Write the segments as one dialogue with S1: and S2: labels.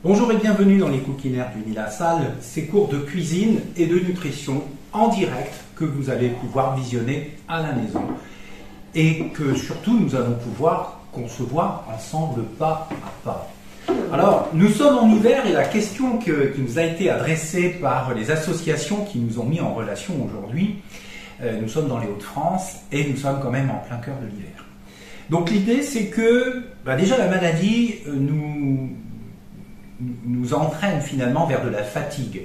S1: Bonjour et bienvenue dans les Cookinaires du Nil à Salle, ces cours de cuisine et de nutrition en direct que vous allez pouvoir visionner à la maison et que surtout nous allons pouvoir concevoir ensemble pas à pas. Alors, nous sommes en hiver et la question qui nous a été adressée par les associations qui nous ont mis en relation aujourd'hui, nous sommes dans les Hauts-de-France et nous sommes quand même en plein cœur de l'hiver. Donc l'idée c'est que déjà la maladie nous entraîne finalement vers de la fatigue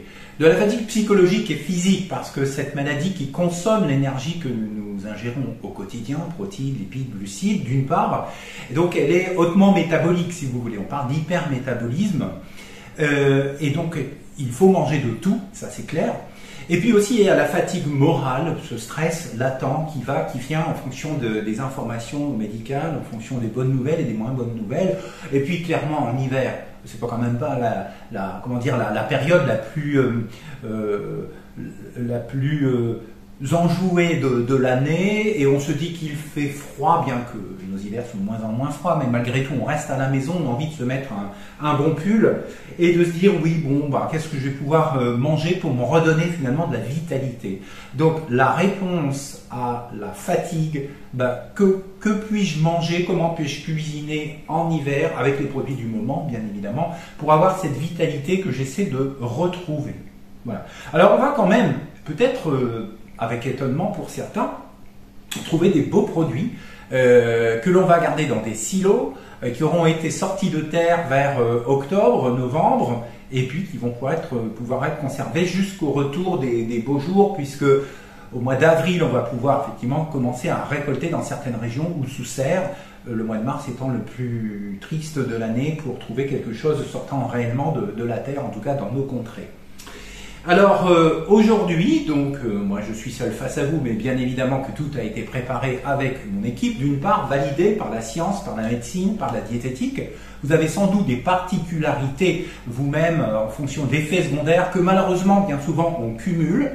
S1: psychologique et physique, parce que cette maladie qui consomme l'énergie que nous ingérons au quotidien, protéines, lipides, glucides d'une part, et donc elle est hautement métabolique si vous voulez, on parle d'hypermétabolisme, et donc il faut manger de tout, ça c'est clair. Et puis aussi il y a la fatigue morale, ce stress latent qui vient en fonction des informations médicales, en fonction des bonnes nouvelles et des moins bonnes nouvelles. Et puis clairement en hiver, c'est pas quand même pas la période la plus enjouée de l'année, et on se dit qu'il fait froid, bien que nos hivers sont de moins en moins froids, mais malgré tout on reste à la maison, on a envie de se mettre un bon pull et de se dire oui qu'est-ce que je vais pouvoir manger pour me redonner finalement de la vitalité. Donc la réponse à la fatigue, que puis-je manger, comment puis-je cuisiner en hiver avec les produits du moment bien évidemment, pour avoir cette vitalité que j'essaie de retrouver. Voilà. Alors on va quand même peut-être avec étonnement pour certains, trouver des beaux produits que l'on va garder dans des silos, qui auront été sortis de terre vers octobre, novembre, et puis qui vont pouvoir être conservés jusqu'au retour des beaux jours, puisque au mois d'avril, on va pouvoir effectivement commencer à récolter dans certaines régions ou sous serre, le mois de mars étant le plus triste de l'année pour trouver quelque chose sortant réellement de la terre, en tout cas dans nos contrées. Alors aujourd'hui, donc moi je suis seul face à vous, mais bien évidemment que tout a été préparé avec mon équipe, d'une part validé par la science, par la médecine, par la diététique. Vous avez sans doute des particularités vous-même en fonction d'effets secondaires que malheureusement bien souvent on cumule.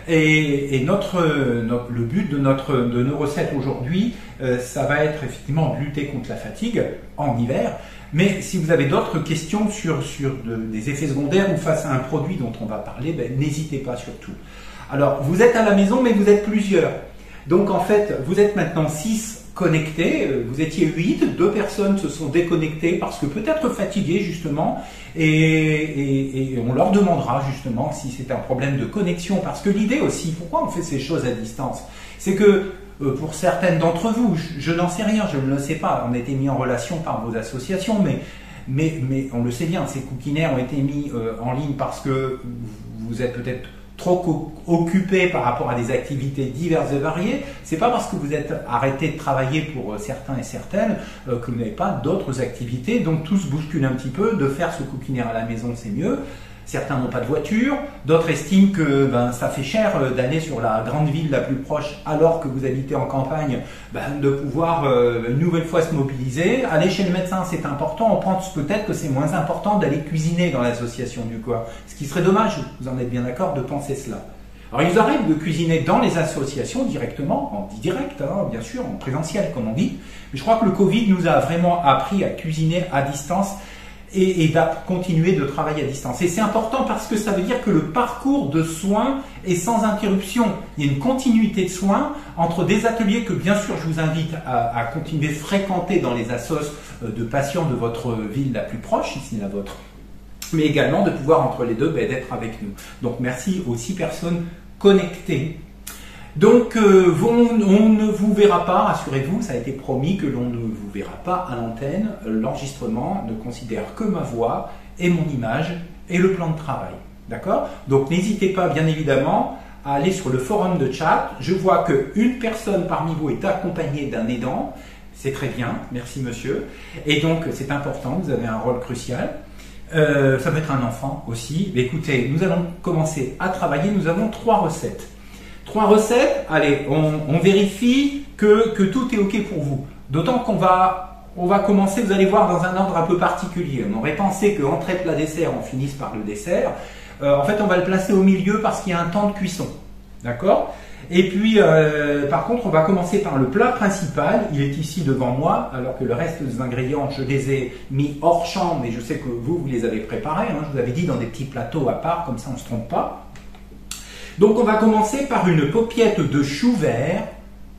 S1: Et le but de nos recettes aujourd'hui, ça va être effectivement de lutter contre la fatigue en hiver. Mais si vous avez d'autres questions sur des effets secondaires ou face à un produit dont on va parler, n'hésitez pas surtout. Alors, vous êtes à la maison, mais vous êtes plusieurs. Donc en fait, vous êtes maintenant 6 connectés, vous étiez 8, 2 personnes se sont déconnectées parce que peut-être fatiguées justement, et on leur demandera justement si c'est un problème de connexion, parce que l'idée aussi, pourquoi on fait ces choses à distance, c'est que pour certaines d'entre vous, je n'en sais rien, je ne le sais pas, on a été mis en relation par vos associations, mais on le sait bien, ces Cookinaires ont été mis en ligne parce que vous êtes peut-être trop occupés par rapport à des activités diverses et variées. C'est pas parce que vous êtes arrêté de travailler pour certains et certaines que vous n'avez pas d'autres activités, donc tout se bouscule un petit peu. De faire ce Cookinaire à la maison, c'est mieux. Certains n'ont pas de voiture, d'autres estiment que ça fait cher d'aller sur la grande ville la plus proche alors que vous habitez en campagne, de pouvoir une nouvelle fois se mobiliser. Aller chez le médecin, c'est important, on pense peut-être que c'est moins important d'aller cuisiner dans l'association du coin, ce qui serait dommage, vous en êtes bien d'accord, de penser cela. Alors il nous arrive de cuisiner dans les associations directement, en direct, bien sûr, en présentiel comme on dit, mais je crois que le Covid nous a vraiment appris à cuisiner à distance et à continuer de travailler à distance. Et c'est important parce que ça veut dire que le parcours de soins est sans interruption. Il y a une continuité de soins entre des ateliers que bien sûr je vous invite à continuer de fréquenter dans les assos de patients de votre ville la plus proche, ici la vôtre, mais également de pouvoir entre les deux d'être avec nous. Donc merci aux 6 personnes connectées. Donc on ne vous verra pas, rassurez-vous, ça a été promis que l'on ne vous verra pas à l'antenne. L'enregistrement ne considère que ma voix et mon image et le plan de travail. D'accord? Donc n'hésitez pas bien évidemment à aller sur le forum de chat. Je vois qu'une personne parmi vous est accompagnée d'un aidant. C'est très bien, merci monsieur. Et donc c'est important, vous avez un rôle crucial. Ça peut être un enfant aussi. Mais écoutez, nous allons commencer à travailler. Nous avons 3 recettes. 3 recettes, allez, on vérifie que tout est OK pour vous. D'autant qu'on va commencer, vous allez voir, dans un ordre un peu particulier. On aurait pensé qu'entrée, plat, dessert, on finisse par le dessert. En fait, on va le placer au milieu parce qu'il y a un temps de cuisson. D'accord? Et puis, par contre, on va commencer par le plat principal. Il est ici devant moi, alors que le reste des ingrédients, je les ai mis hors champ, mais je sais que vous les avez préparés. Hein. Je vous avais dit dans des petits plateaux à part, comme ça on ne se trompe pas. Donc, on va commencer par une paupiette de chou vert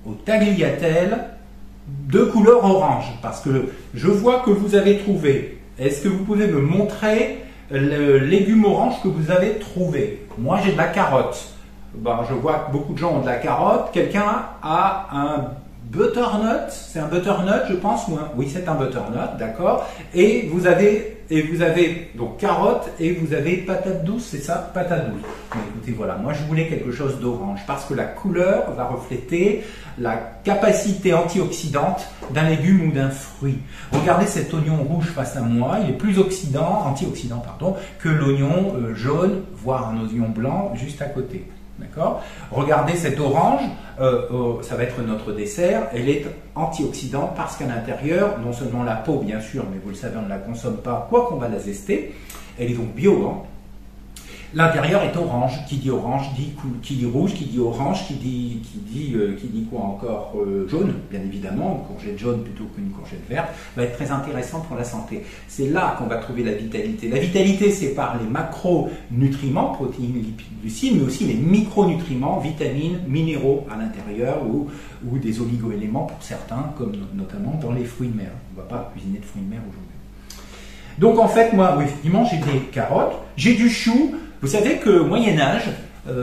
S1: au tagliatelle de couleur orange, parce que je vois que vous avez trouvé. Est-ce que vous pouvez me montrer le légume orange que vous avez trouvé? Moi, j'ai de la carotte. Ben, je vois que beaucoup de gens ont de la carotte. Quelqu'un a un butternut. C'est un butternut, je pense, ou oui, c'est un butternut, d'accord. Et vous avez donc carotte et vous avez patate douce, c'est ça, patate douce. Mais écoutez, voilà, moi je voulais quelque chose d'orange parce que la couleur va refléter la capacité antioxydante d'un légume ou d'un fruit. Regardez cet oignon rouge face à moi, il est plus antioxydant, que l'oignon jaune, voire un oignon blanc juste à côté. D'accord? Regardez cette orange, ça va être notre dessert, elle est antioxydante parce qu'à l'intérieur, non seulement la peau bien sûr, mais vous le savez, on ne la consomme pas, quoi qu'on va la zester, elle est donc bio, hein. L'intérieur est orange, qui dit orange, qui dit rouge, qui dit orange, qui dit quoi encore, jaune, bien évidemment, une courgette jaune plutôt qu'une courgette verte, va être très intéressant pour la santé. C'est là qu'on va trouver la vitalité. La vitalité, c'est par les macronutriments, protéines, lipides, glucides, mais aussi les micronutriments, vitamines, minéraux à l'intérieur ou des oligo-éléments pour certains, comme notamment dans les fruits de mer. On ne va pas cuisiner de fruits de mer aujourd'hui. Donc en fait, moi, oui, effectivement, j'ai des carottes, j'ai du chou. Vous savez qu'au Moyen-Âge,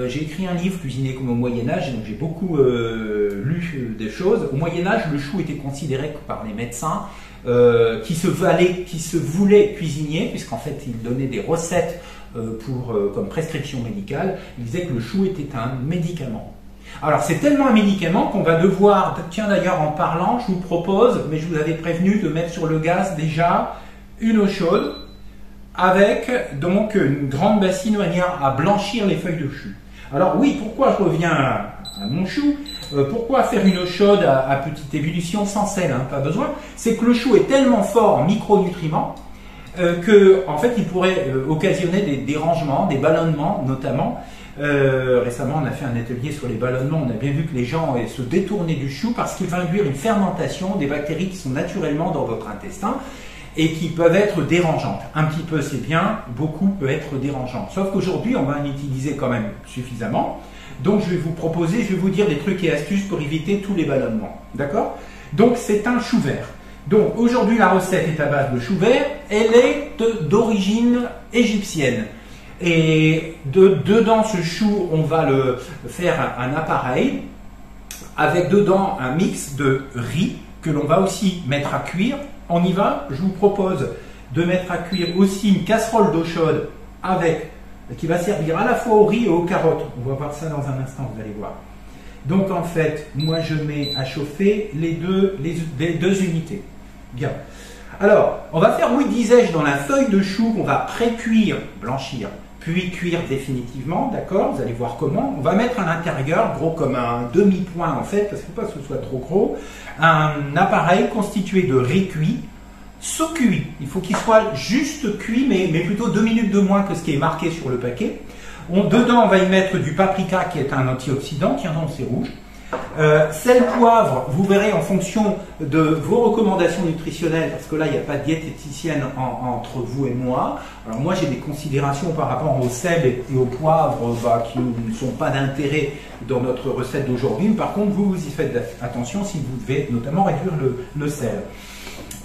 S1: j'ai écrit un livre, Cuisiner comme au Moyen-Âge, donc j'ai beaucoup lu des choses. Au Moyen-Âge, le chou était considéré par les médecins qui se voulaient cuisiniers, puisqu'en fait, ils donnaient des recettes comme prescription médicale. Ils disaient que le chou était un médicament. Alors, c'est tellement un médicament qu'on va devoir, tiens d'ailleurs, en parlant, je vous propose, mais je vous avais prévenu de mettre sur le gaz déjà une eau chaude, avec donc une grande bassine de manière à blanchir les feuilles de chou. Alors oui, pourquoi je reviens à mon chou? Pourquoi faire une eau chaude à petite ébullition sans sel, hein, pas besoin? C'est que le chou est tellement fort en micronutriments que en fait il pourrait occasionner des dérangements, des ballonnements notamment. Récemment on a fait un atelier sur les ballonnements, on a bien vu que les gens se détournaient du chou parce qu'il va induire une fermentation des bactéries qui sont naturellement dans votre intestin et qui peuvent être dérangeantes. Un petit peu c'est bien, beaucoup peut être dérangeant. Sauf qu'aujourd'hui, on va en utiliser quand même suffisamment. Donc je vais vous dire des trucs et astuces pour éviter tous les ballonnements. D'accord? Donc c'est un chou vert. Donc aujourd'hui, la recette est à base de chou vert. Elle est d'origine égyptienne. Et dedans ce chou, on va le faire un appareil avec dedans un mix de riz que l'on va aussi mettre à cuire. On y va, je vous propose de mettre à cuire aussi une casserole d'eau chaude qui va servir à la fois au riz et aux carottes. On va voir ça dans un instant, vous allez voir. Donc en fait, moi je mets à chauffer les deux unités. Bien. Alors, on va faire, oui, disais-je, dans la feuille de chou qu'on va pré-cuire, blanchir, puis cuire définitivement, d'accord? Vous allez voir comment. On va mettre à l'intérieur, gros comme un demi-point en fait, parce qu'il ne faut pas que ce soit trop gros, un appareil constitué de riz cuit, sous-cuit. Il faut qu'il soit juste cuit, mais plutôt 2 minutes de moins que ce qui est marqué sur le paquet. Dedans, on va y mettre du paprika qui est un antioxydant, tiens non, c'est rouge. Sel, poivre, vous verrez en fonction de vos recommandations nutritionnelles, parce que là il n'y a pas de diététicienne entre vous et moi. Alors moi j'ai des considérations par rapport au sel et au poivre qui ne sont pas d'intérêt dans notre recette d'aujourd'hui. Par contre vous y faites attention si vous devez notamment réduire le sel.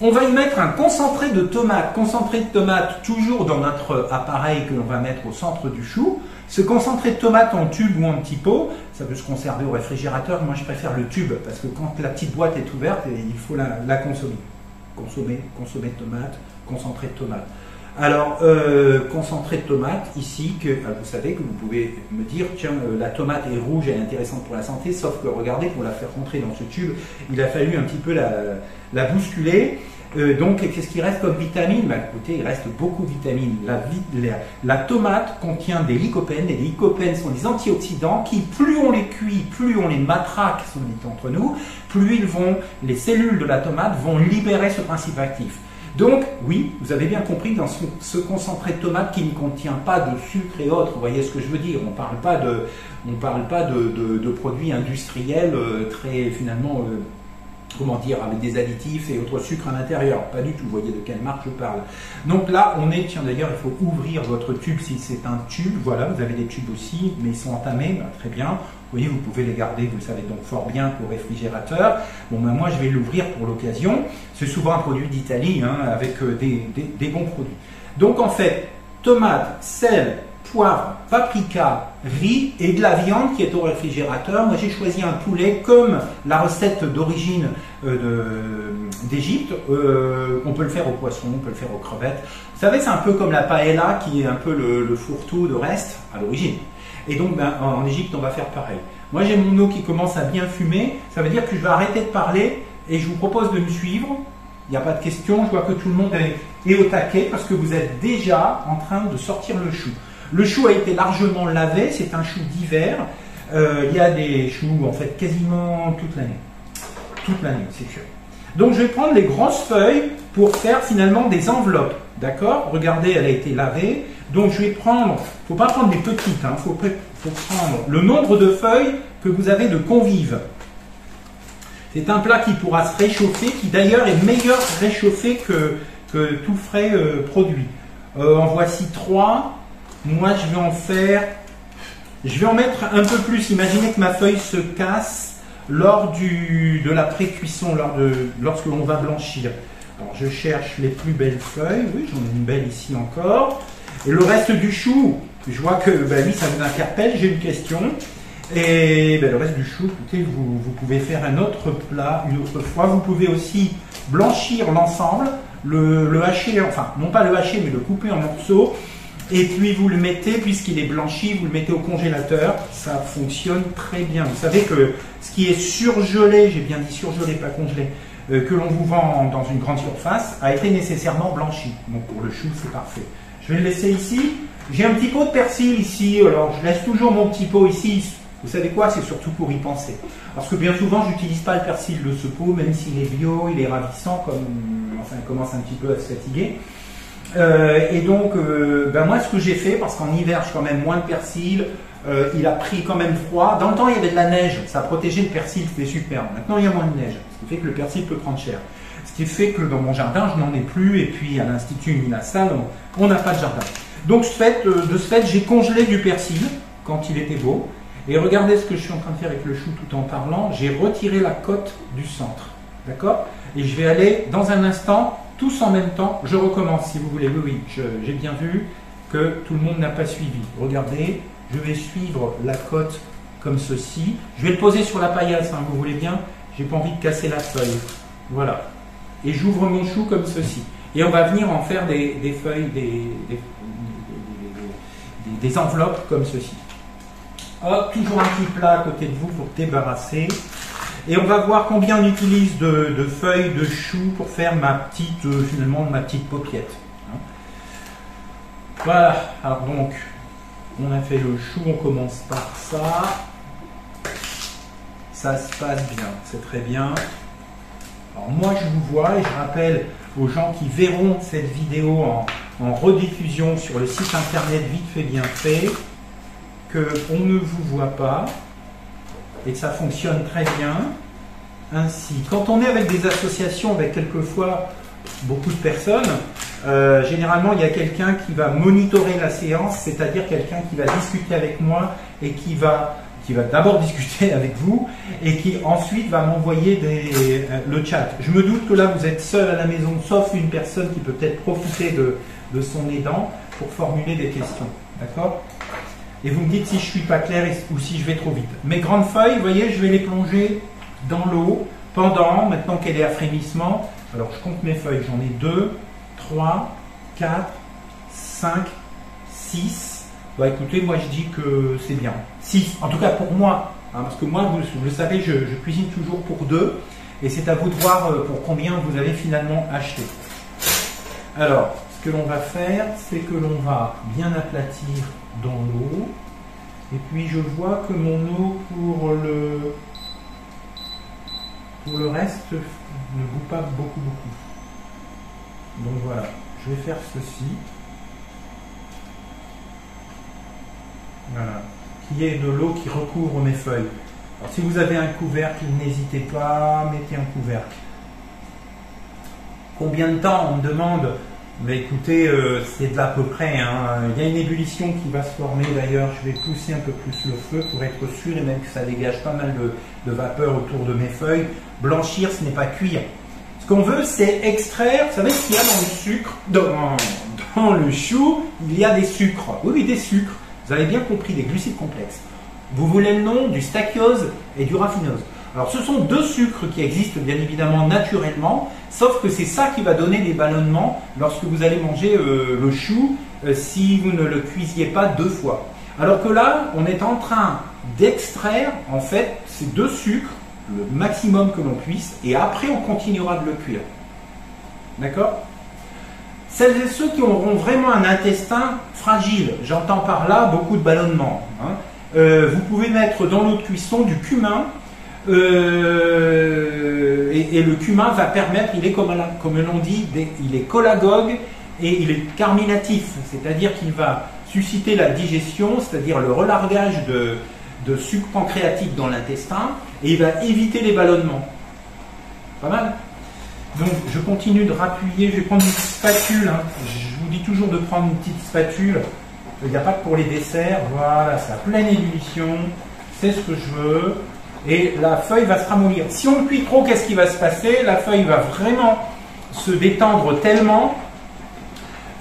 S1: On va y mettre un concentré de tomate. Concentré de tomate toujours dans notre appareil que l'on va mettre au centre du chou. Ce concentré de tomate en tube ou en petit pot, ça peut se conserver au réfrigérateur. Moi, je préfère le tube parce que quand la petite boîte est ouverte, il faut la consommer. Consommer de tomate, concentré de tomate. Alors, concentré de tomate, ici, vous savez que vous pouvez me dire, tiens, la tomate est rouge, elle est intéressante pour la santé, sauf que, regardez, pour la faire rentrer dans ce tube, il a fallu un petit peu la bousculer. Donc, qu'est-ce qui reste comme vitamine? Écoutez, il reste beaucoup de vitamines. La tomate contient des lycopènes, et les lycopènes sont des antioxydants qui, plus on les cuit, plus on les matraque, si on dit entre nous, plus les cellules de la tomate vont libérer ce principe actif. Donc, oui, vous avez bien compris, dans ce concentré de tomate qui ne contient pas de sucre et autres, vous voyez ce que je veux dire, on ne parle pas de produits industriels très, finalement, comment dire, avec des additifs et autres sucres à l'intérieur. Pas du tout, vous voyez de quelle marque je parle. Donc là, on est, tiens d'ailleurs, il faut ouvrir votre tube si c'est un tube. Voilà, vous avez des tubes aussi, mais ils sont entamés, ben, très bien. Vous voyez, vous pouvez les garder, vous le savez donc fort bien, au réfrigérateur. Bon, ben moi, je vais l'ouvrir pour l'occasion. C'est souvent un produit d'Italie, hein, avec des bons produits. Donc en fait, tomates, sel, poivre, paprika, riz et de la viande qui est au réfrigérateur. Moi j'ai choisi un poulet comme la recette d'origine d'Égypte. On peut le faire au poisson, on peut le faire aux crevettes. Vous savez, c'est un peu comme la paella qui est un peu le fourre-tout de reste à l'origine. Et donc ben, en Égypte on va faire pareil. Moi j'ai mon eau qui commence à bien fumer. Ça veut dire que je vais arrêter de parler et je vous propose de me suivre. Il n'y a pas de question. Je vois que tout le monde est au taquet parce que vous êtes déjà en train de sortir le chou. Le chou a été largement lavé, c'est un chou d'hiver. Il y a des choux en fait quasiment toute l'année. Toute l'année, c'est sûr. Donc je vais prendre les grosses feuilles pour faire finalement des enveloppes. D'accord? Regardez, elle a été lavée. Donc je vais prendre, il ne faut pas prendre des petites, hein, faut prendre le nombre de feuilles que vous avez de convives. C'est un plat qui pourra se réchauffer, qui d'ailleurs est meilleur réchauffé que tout frais produit. En voici 3. Moi, je vais en mettre un peu plus. Imaginez que ma feuille se casse lors de la pré-cuisson, lorsque l'on va blanchir. Alors, je cherche les plus belles feuilles. Oui, j'en ai une belle ici encore. Et le reste du chou, je vois que, ben oui, ça vous interpelle. J'ai une question. Et ben, le reste du chou, écoutez, vous pouvez faire un autre plat une autre fois. Vous pouvez aussi blanchir l'ensemble, le hacher, enfin, non pas le hacher, mais le couper en morceaux. Et puis vous le mettez, puisqu'il est blanchi, vous le mettez au congélateur, ça fonctionne très bien. Vous savez que ce qui est surgelé, j'ai bien dit surgelé, pas congelé, que l'on vous vend dans une grande surface, a été nécessairement blanchi. Donc pour le chou, c'est parfait. Je vais le laisser ici. J'ai un petit pot de persil ici, alors je laisse toujours mon petit pot ici. Vous savez quoi? C'est surtout pour y penser. Parce que bien souvent, je n'utilise pas le persil de ce pot, même s'il est bio, il est ravissant, enfin, il commence un petit peu à se fatiguer. Et donc, ben moi, ce que j'ai fait, parce qu'en hiver, je quand même moins de persil, il a pris quand même froid. Dans le temps, il y avait de la neige, ça protégeait le persil, c'était super. Maintenant, il y a moins de neige, ce qui fait que le persil peut prendre cher. Ce qui fait que dans mon jardin, je n'en ai plus, et puis à l'Institut Minasal, on n'a pas de jardin. Donc, de ce fait, j'ai congelé du persil quand il était beau. Et regardez ce que je suis en train de faire avec le chou tout en parlant. J'ai retiré la côte du centre. D'accord? Et je vais aller dans un instant, tous en même temps. Je recommence si vous voulez. Oui, j'ai bien vu que tout le monde n'a pas suivi. Regardez, je vais suivre la côte comme ceci. Je vais le poser sur la paillasse, hein, vous voulez bien. J'ai pas envie de casser la feuille. Voilà. Et j'ouvre mon chou comme ceci. Et on va venir en faire des feuilles, des enveloppes comme ceci. Hop, toujours un petit plat à côté de vous pour débarrasser. Et on va voir combien on utilise de feuilles de chou pour faire finalement ma petite paupiette. Voilà, alors donc, on a fait le chou, on commence par ça. Ça se passe bien, c'est très bien. Alors moi je vous vois et je rappelle aux gens qui verront cette vidéo en rediffusion sur le site internet Vite fait bien fait, qu'on ne vous voit pas et que ça fonctionne très bien. Ainsi, quand on est avec des associations, avec quelquefois beaucoup de personnes, généralement il y a quelqu'un qui va monitorer la séance, c'est-à-dire quelqu'un qui va discuter avec moi et qui va d'abord discuter avec vous et qui ensuite va m'envoyer le chat. Je me doute que là vous êtes seul à la maison, sauf une personne qui peut peut-être profiter de son aidant pour formuler des questions. D'accord ? Et vous me dites si je ne suis pas clair ou si je vais trop vite. Mes grandes feuilles, vous voyez, je vais les plonger dans l'eau maintenant qu'elle est à frémissement. Alors je compte mes feuilles, j'en ai 2, 3, 4, 5, 6. Bah écoutez, moi je dis que c'est bien. 6, en tout cas pour moi, hein, parce que moi, vous le savez, je cuisine toujours pour 2. Et c'est à vous de voir pour combien vous avez finalement acheté. Alors, ce que l'on va faire, c'est que l'on va bien aplatir dans l'eau. Et puis je vois que mon eau pour le reste ne bout pas beaucoup. Donc voilà, je vais faire ceci. Voilà, qui est de l'eau qui recouvre mes feuilles. Alors, si vous avez un couvercle, n'hésitez pas, mettez un couvercle. Combien de temps on me demande? Mais écoutez, c'est de l'à peu près. Hein. Il y a une ébullition qui va se former d'ailleurs. Je vais pousser un peu plus le feu pour être sûr et même que ça dégage pas mal de vapeur autour de mes feuilles. Blanchir, ce n'est pas cuire. Ce qu'on veut, c'est extraire. Vous savez ce qu'il y a dans le sucre, dans le chou, il y a des sucres. Oui, oui, des sucres. Vous avez bien compris, des glucides complexes. Vous voulez le nom du stachyose et du raffinose. Alors ce sont deux sucres qui existent bien évidemment naturellement, sauf que c'est ça qui va donner des ballonnements lorsque vous allez manger le chou si vous ne le cuisiez pas deux fois. Alors que là, on est en train d'extraire en fait ces deux sucres, le maximum que l'on puisse, et après on continuera de le cuire. D'accord ? Celles et ceux qui auront vraiment un intestin fragile, j'entends par là beaucoup de ballonnements, hein. Vous pouvez mettre dans l'eau de cuisson du cumin et le cumin va permettre, il est comme l'on dit, il est cholagogue et il est carminatif, c'est-à-dire qu'il va susciter la digestion, c'est-à-dire le relargage de sucre pancréatique dans l'intestin et il va éviter les ballonnements. Pas mal. Donc je continue de rappuyer, je vais prendre une petite spatule, hein. Je vous dis toujours de prendre une petite spatule. Il n'y a pas que pour les desserts, voilà, c'est à pleine ébullition, c'est ce que je veux, et la feuille va se ramollir. Si on cuit trop, qu'est-ce qui va se passer? La feuille va vraiment se détendre tellement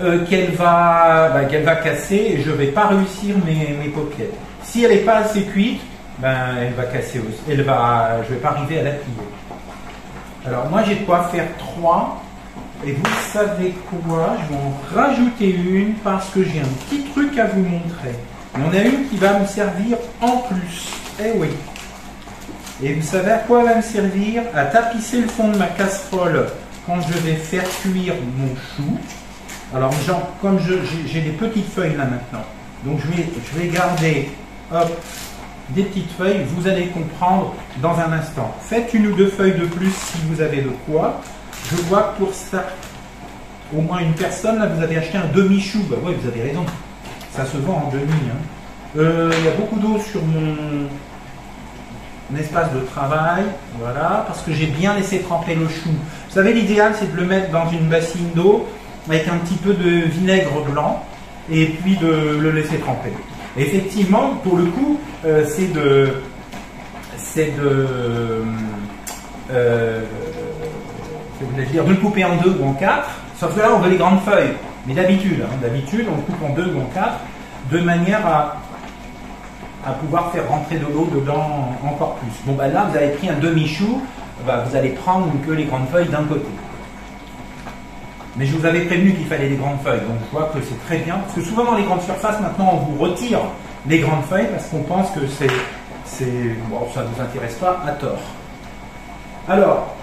S1: qu'elle va casser et je ne vais pas réussir mes paupières. Si elle n'est pas assez cuite, elle va casser aussi, je ne vais pas arriver à la plier. Alors moi j'ai de quoi faire 3. Et vous savez quoi? Je vais en rajouter une parce que j'ai un petit truc à vous montrer. Il y en a une qui va me servir en plus. Eh oui. Et vous savez à quoi elle va me servir? À tapisser le fond de ma casserole quand je vais faire cuire mon chou. Alors comme j'ai des petites feuilles là maintenant. Donc je vais garder des petites feuilles. Vous allez comprendre dans un instant. Faites une ou deux feuilles de plus si vous avez de quoi. Je vois que pour ça, au moins une personne, là, vous avez acheté un demi-chou. Ben oui, vous avez raison. Ça se vend en demi. Hein. Il y a beaucoup d'eau sur mon espace de travail. Voilà, parce que j'ai bien laissé tremper le chou. Vous savez, l'idéal, c'est de le mettre dans une bassine d'eau avec un petit peu de vinaigre blanc et puis de le laisser tremper. Et effectivement, pour le coup, c'est de le couper en 2 ou en 4, sauf que là on veut les grandes feuilles, mais d'habitude on le coupe en 2 ou en 4, de manière à pouvoir faire rentrer de l'eau dedans encore plus. Bon là vous avez pris un demi-chou, vous allez prendre que les grandes feuilles d'un côté. Mais je vous avais prévenu qu'il fallait des grandes feuilles, donc je vois que c'est très bien, parce que souvent dans les grandes surfaces maintenant on vous retire les grandes feuilles parce qu'on pense que ça ne vous intéresse pas à tort. Alors,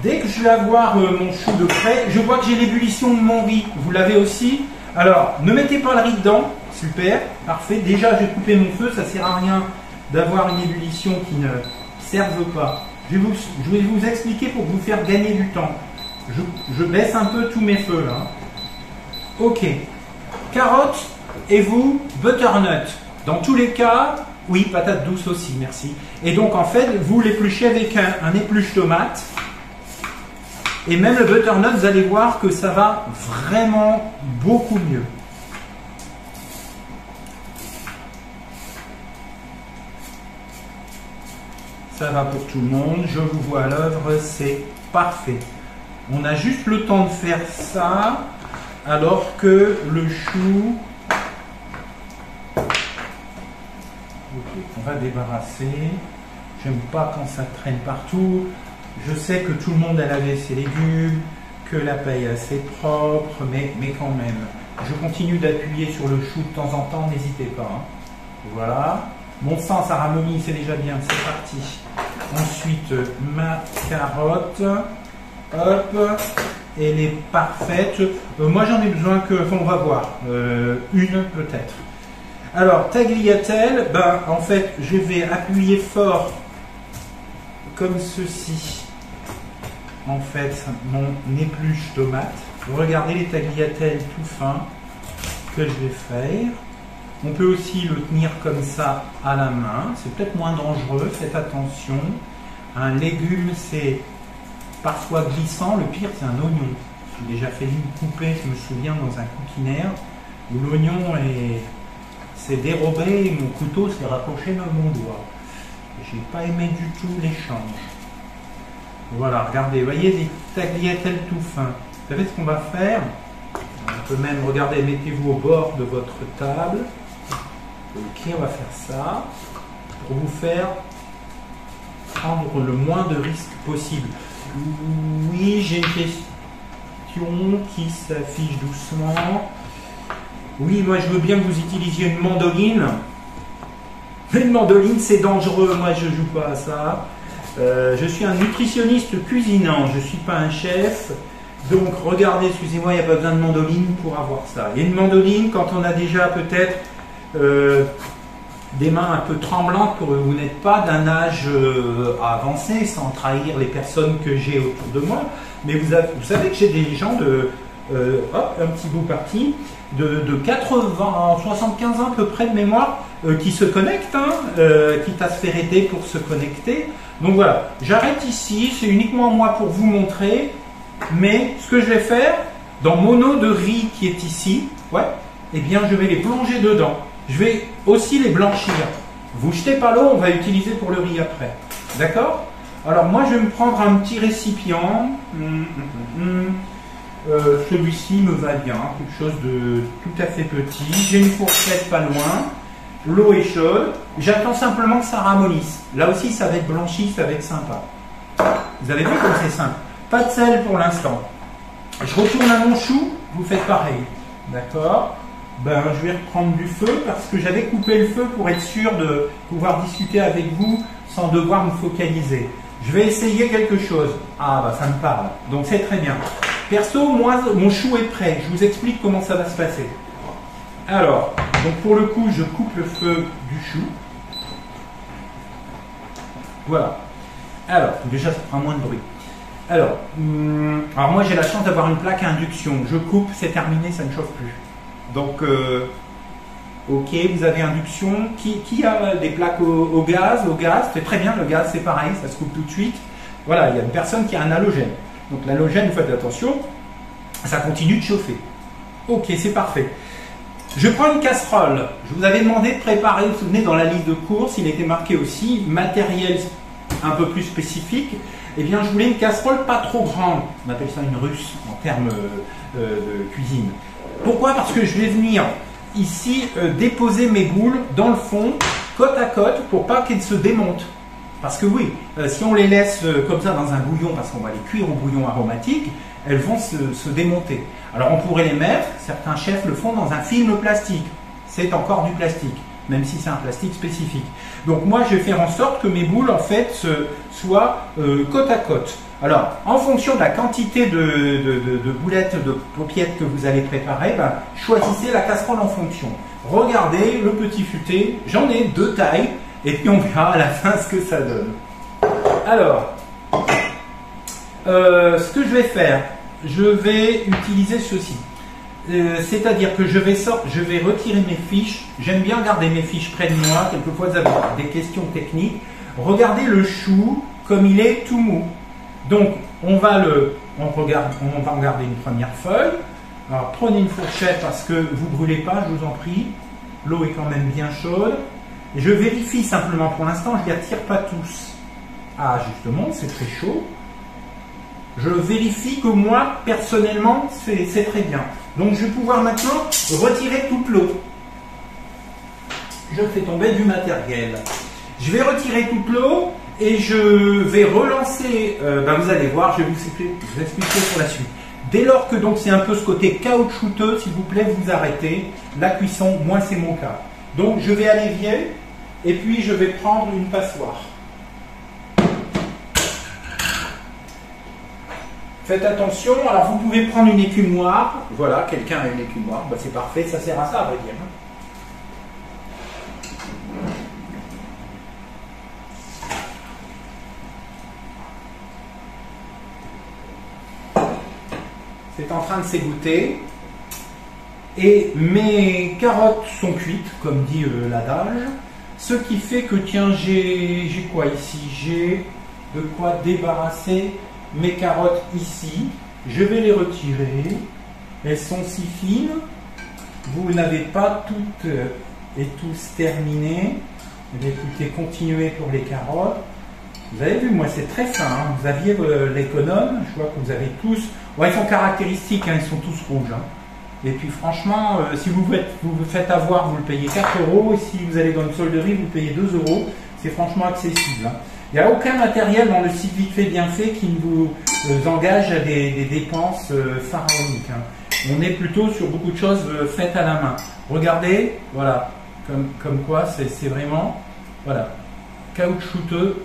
S1: dès que je vais avoir mon chou de près, je vois que j'ai l'ébullition de mon riz. Vous l'avez aussi? Alors, ne mettez pas le riz dedans. Super, parfait. Déjà, j'ai coupé mon feu. Ça ne sert à rien d'avoir une ébullition qui ne serve pas. Je vais vous expliquer pour vous faire gagner du temps. Je baisse un peu tous mes feux là. Ok. Carottes et vous, butternut. Dans tous les cas, oui, patate douce aussi, merci. Et donc, en fait, vous l'épluchez avec un épluche tomate. Et même le butternut, vous allez voir que ça va vraiment beaucoup mieux. Ça va pour tout le monde. Je vous vois à l'œuvre, c'est parfait. On a juste le temps de faire ça, alors que le chou... On va débarrasser. J'aime pas quand ça traîne partout. Je sais que tout le monde a lavé ses légumes, que la paille est assez propre, mais quand même. Je continue d'appuyer sur le chou de temps en temps, n'hésitez pas. Hein. Voilà. Mon sang, ça ramollit, c'est déjà bien, c'est parti. Ensuite, ma carotte. Hop. Elle est parfaite. Moi, j'en ai besoin que... Enfin, on va voir. Une peut-être. Alors, tagliatelle, en fait, je vais appuyer fort comme ceci. En fait, mon épluche tomate. Vous regardez les tagliatelles tout fins que je vais faire. On peut aussi le tenir comme ça à la main. C'est peut-être moins dangereux, faites attention. Un légume, c'est parfois glissant. Le pire, c'est un oignon. J'ai déjà fait une coupée, je me souviens, dans un coquinaire, où l'oignon s'est dérobé et mon couteau s'est rapproché de mon doigt. J'ai pas aimé du tout l'échange. Voilà, regardez, vous voyez des tagliatelles tout fins. Vous savez ce qu'on va faire? On peut même, regardez, mettez-vous au bord de votre table. Ok, on va faire ça pour vous faire prendre le moins de risques possible. Oui, j'ai une question qui s'affiche doucement. Oui, moi je veux bien que vous utilisiez une mandoline. Mais une mandoline, c'est dangereux, moi je joue pas à ça. Je suis un nutritionniste cuisinant, je ne suis pas un chef. Donc regardez, excusez-moi, il n'y a pas besoin de mandoline pour avoir ça. Et une mandoline, quand on a déjà peut-être des mains un peu tremblantes, pour vous n'êtes pas d'un âge avancé, sans trahir les personnes que j'ai autour de moi, mais vous savez que j'ai des gens de, hop, un petit bout parti, de 80, 75 ans à peu près de mémoire, qui se connectent, hein, quitte à se faire aider pour se connecter. Donc voilà, j'arrête ici, c'est uniquement moi pour vous montrer, mais ce que je vais faire, dans mon eau de riz qui est ici, ouais, eh bien je vais les plonger dedans. Je vais aussi les blanchir. Vous jetez pas l'eau, on va utiliser pour le riz après. D'accord? Alors moi je vais me prendre un petit récipient. Celui-ci me va bien, quelque chose de tout à fait petit. J'ai une fourchette pas loin. L'eau est chaude. J'attends simplement que ça ramollisse. Là aussi ça va être blanchi, ça va être sympa. Vous avez vu comme c'est simple. Pas de sel pour l'instant. Je retourne à mon chou, vous faites pareil. D'accord? Ben, je vais reprendre du feu parce que j'avais coupé le feu pour être sûr de pouvoir discuter avec vous sans devoir me focaliser. Je vais essayer quelque chose. Ah, bah ça me parle. Donc c'est très bien. Perso, moi, mon chou est prêt. Je vous explique comment ça va se passer. Alors, donc pour le coup, je coupe le feu du chou. Voilà. Alors, déjà, ça fera moins de bruit. Alors moi j'ai la chance d'avoir une plaque à induction. Je coupe, c'est terminé, ça ne chauffe plus. Donc, ok, vous avez induction. Qui a des plaques au gaz? Au gaz, c'est très bien, le gaz c'est pareil, ça se coupe tout de suite. Voilà, il y a une personne qui a un halogène. Donc l'halogène, vous faites attention, ça continue de chauffer. Ok, c'est parfait. Je prends une casserole. Je vous avais demandé de préparer, vous vous souvenez, dans la liste de courses, il était marqué aussi matériel un peu plus spécifique. Eh bien, je voulais une casserole pas trop grande. On appelle ça une russe en termes de cuisine. Pourquoi? Parce que je vais venir ici déposer mes boules dans le fond, côte à côte, pour pas qu'elles se démontent. Parce que oui, si on les laisse comme ça dans un bouillon, parce qu'on va les cuire au bouillon aromatique, elles vont se démonter. Alors on pourrait les mettre, certains chefs le font dans un film plastique. C'est encore du plastique, même si c'est un plastique spécifique. Donc moi je vais faire en sorte que mes boules en fait soient côte à côte. Alors en fonction de la quantité de boulettes, de paupiètes que vous allez préparer, ben, choisissez la casserole en fonction. Regardez le petit futé, j'en ai 2 tailles et puis on verra à la fin ce que ça donne. Alors, ce que je vais faire, je vais utiliser ceci. C'est-à-dire que je vais retirer mes fiches. J'aime bien garder mes fiches près de moi. Quelquefois, vous avez des questions techniques. Regardez le chou comme il est tout mou. Donc, on va regarder une première feuille. Alors, prenez une fourchette parce que vous ne brûlez pas, je vous en prie. L'eau est quand même bien chaude. Et je vérifie simplement. Pour l'instant, je ne les attire pas tous. Ah, justement, c'est très chaud. Je vérifie que moi, personnellement, c'est très bien. Donc je vais pouvoir maintenant retirer toute l'eau. Je fais tomber du matériel. Je vais retirer toute l'eau et je vais relancer, vous allez voir, je vais vous expliquer pour la suite. Dès lors que donc c'est un peu ce côté caoutchouteux, s'il vous plaît, vous arrêtez la cuisson, moi c'est mon cas. Donc je vais à l'évier et puis je vais prendre une passoire. Faites attention, alors vous pouvez prendre une écumoire, voilà, quelqu'un a une écumoire, ben c'est parfait, ça sert à ça à vrai dire. c'est en train de s'égoutter. Et mes carottes sont cuites, comme dit l'adage. Ce qui fait que, tiens, j'ai quoi ici? J'ai de quoi débarrasser mes carottes ici. Je vais les retirer. Elles sont si fines. Vous n'avez pas toutes et tous terminé. Eh bien, écoutez, continuez pour les carottes. Vous avez vu, moi c'est très fin. Hein. Vous aviez l'économe. Je vois que vous avez tous. Ouais, ils sont caractéristiques. Hein, ils sont tous rouges. Hein. Et puis franchement, si vous vous faites avoir, vous le payez 4 €. Et si vous allez dans une solderie, vous payez 2 €. C'est franchement accessible. Hein. Il n'y a aucun matériel dans le site Vite Fait Bien Fait qui ne vous engage à des dépenses pharaoniques. Hein. On est plutôt sur beaucoup de choses faites à la main. Regardez, voilà, comme quoi c'est vraiment, voilà, caoutchouteux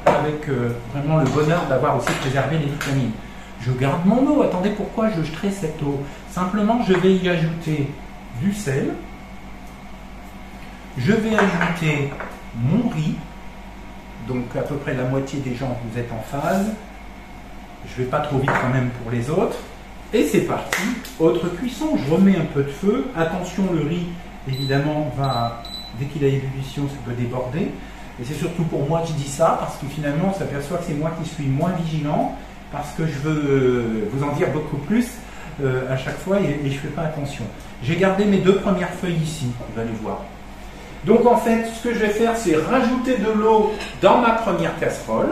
S1: avec vraiment le bonheur d'avoir aussi préservé les vitamines. Je garde mon eau. Attendez, pourquoi je jetterai cette eau? Simplement, je vais y ajouter du sel. Je vais ajouter mon riz. Donc, à peu près la moitié des gens, vous êtes en phase. Je ne vais pas trop vite quand même pour les autres. Et c'est parti. Autre cuisson, je remets un peu de feu. Attention, le riz, évidemment, va, dès qu'il a ébullition, ça peut déborder. Et c'est surtout pour moi que je dis ça, parce que finalement, on s'aperçoit que c'est moi qui suis moins vigilant. Parce que je veux vous en dire beaucoup plus à chaque fois et je ne fais pas attention. J'ai gardé mes 2 premières feuilles ici, vous allez voir. Donc en fait, ce que je vais faire, c'est rajouter de l'eau dans ma première casserole.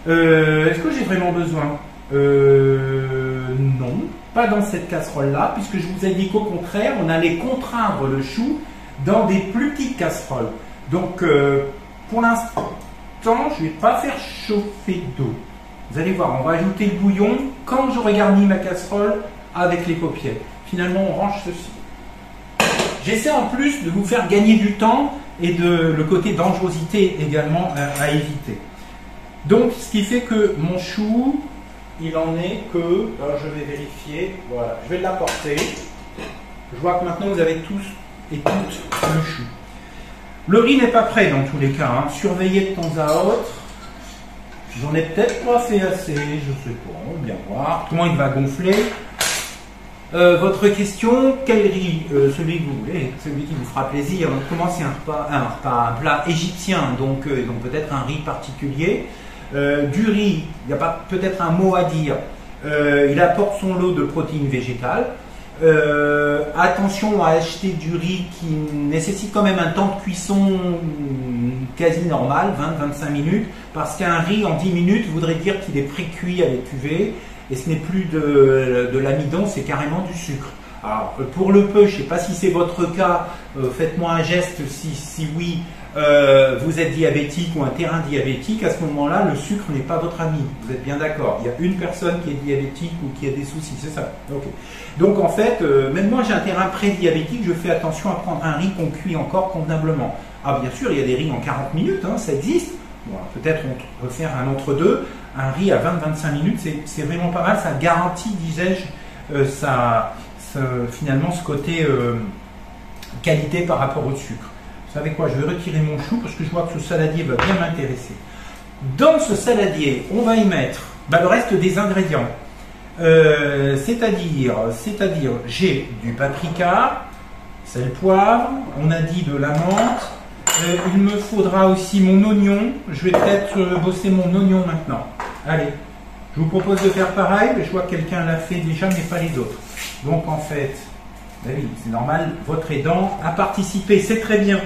S1: Est-ce que j'ai vraiment besoin? Non, pas dans cette casserole-là, puisque je vous ai dit qu'au contraire, on allait contraindre le chou dans des plus petites casseroles. Donc pour l'instant, je ne vais pas faire chauffer d'eau. Vous allez voir, on va ajouter le bouillon quand j'aurai garni ma casserole avec les paupières. Finalement, on range ceci. J'essaie en plus de vous faire gagner du temps et de le côté dangerosité également à éviter. Donc, ce qui fait que mon chou, il en est que, alors je vais vérifier, voilà, je vais l'apporter. Je vois que maintenant vous avez tous et toutes le chou. Le riz n'est pas prêt dans tous les cas, hein. Surveillez de temps à autre. J'en ai peut-être pas fait assez, je sais pas, on va bien voir. Comment il va gonfler. Votre question, quel riz? Celui que vous voulez, celui qui vous fera plaisir. Donc, comment c'est un plat égyptien, donc peut-être un riz particulier. Du riz, il n'y a pas peut-être un mot à dire. Il apporte son lot de protéines végétales. Attention à acheter du riz qui nécessite quand même un temps de cuisson quasi normal, 20-25 minutes, parce qu'un riz en 10 minutes voudrait dire qu'il est pré-cuit à l'étuvée, et ce n'est plus de l'amidon, c'est carrément du sucre. Alors, pour le peu, je ne sais pas si c'est votre cas, faites-moi un geste si oui, vous êtes diabétique ou un terrain diabétique, à ce moment-là, le sucre n'est pas votre ami. Vous êtes bien d'accord? Il y a une personne qui est diabétique ou qui a des soucis, c'est ça? Okay. Donc en fait, même moi j'ai un terrain pré-diabétique, je fais attention à prendre un riz qu'on cuit encore convenablement. Ah bien sûr, il y a des riz en 40 minutes, hein, ça existe. Bon, peut-être on peut faire un entre-deux. Un riz à 20-25 minutes, c'est vraiment pas mal, ça garantit, disais-je, finalement ce côté qualité par rapport au sucre. Vous savez quoi, je vais retirer mon chou parce que je vois que ce saladier va bien m'intéresser. Dans ce saladier, on va y mettre le reste des ingrédients. C'est-à-dire, j'ai du paprika, sel, poivre, on a dit de la menthe. Il me faudra aussi mon oignon. Je vais peut-être bosser mon oignon maintenant. Allez, je vous propose de faire pareil, mais je vois que quelqu'un l'a fait déjà, mais pas les autres. Donc en fait, oui, c'est normal, votre aidant a participé, c'est très bien.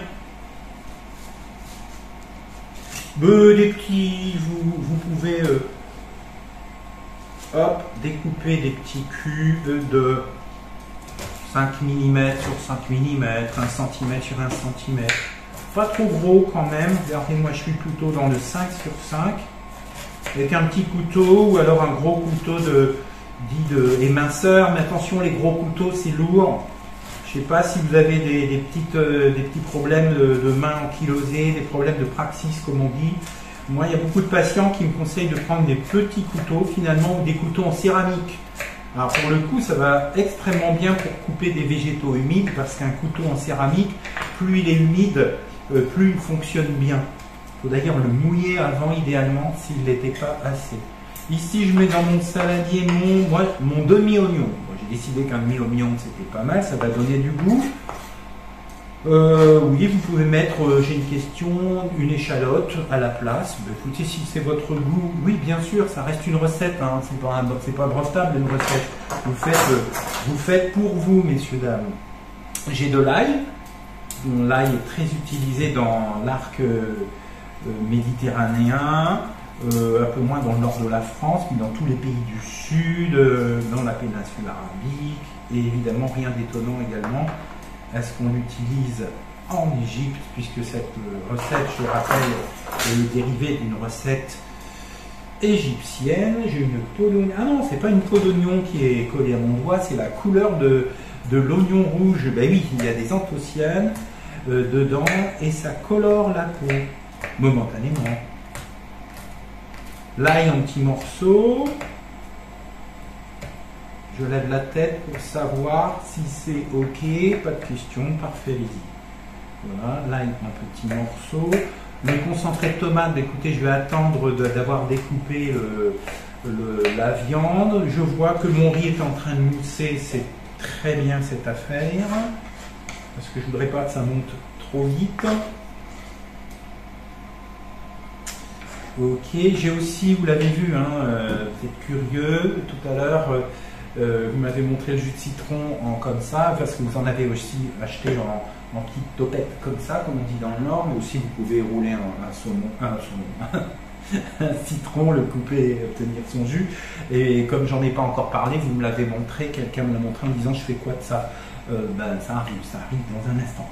S1: Des petits, vous pouvez découper des petits cubes de 5 mm sur 5 mm, 1 cm sur 1 cm. Pas trop gros quand même, regardez, moi je suis plutôt dans le 5 sur 5. Avec un petit couteau ou alors un gros couteau dit éminceur, mais attention, les gros couteaux c'est lourd. Je ne sais pas si vous avez des petits problèmes de main ankylosées, des problèmes de praxis comme on dit. Moi, il y a beaucoup de patients qui me conseillent de prendre des petits couteaux finalement ou des couteaux en céramique. Alors pour le coup, ça va extrêmement bien pour couper des végétaux humides parce qu'un couteau en céramique, plus il est humide, plus il fonctionne bien. Il faut d'ailleurs le mouiller avant idéalement s'il n'était pas assez. Ici, je mets dans mon saladier mon demi-oignon. Bon, j'ai décidé qu'un demi-oignon, c'était pas mal, ça va donner du goût. Oui, vous pouvez mettre, j'ai une question, une échalote à la place. Ben, écoutez, si c'est votre goût, oui, bien sûr, ça reste une recette, hein, c'est pas brevetable une recette. Vous faites pour vous, messieurs, dames. J'ai de l'ail. L'ail est très utilisé dans l'arc méditerranéen, un peu moins dans le nord de la France, mais dans tous les pays du sud, dans la péninsule arabique, et évidemment rien d'étonnant également à ce qu'on l'utilise en Égypte, puisque cette recette, je rappelle, est le dérivé d'une recette égyptienne. J'ai une peau d'oignon. Ah non, c'est pas une peau d'oignon qui est collée à mon doigt, c'est la couleur de l'oignon rouge. Ben oui, il y a des anthocyanes dedans et ça colore la peau momentanément. L'ail en petits morceaux. Je lève la tête pour savoir si c'est ok. Pas de question, parfait, allez-y. Voilà, l'ail en petits morceaux. Le concentré de tomate, écoutez, je vais attendre d'avoir découpé la viande. Je vois que mon riz est en train de mousser, c'est très bien cette affaire. Parce que je ne voudrais pas que ça monte trop vite. Ok, j'ai aussi, vous l'avez vu, hein, vous êtes curieux, tout à l'heure, vous m'avez montré le jus de citron comme ça, parce que vous en avez aussi acheté en petites topettes comme ça, comme on dit dans le Nord, mais aussi vous pouvez rouler un citron, le couper et obtenir son jus. Et comme j'en ai pas encore parlé, vous me l'avez montré, quelqu'un me l'a montré en disant je fais quoi de ça? Ça arrive dans un instant.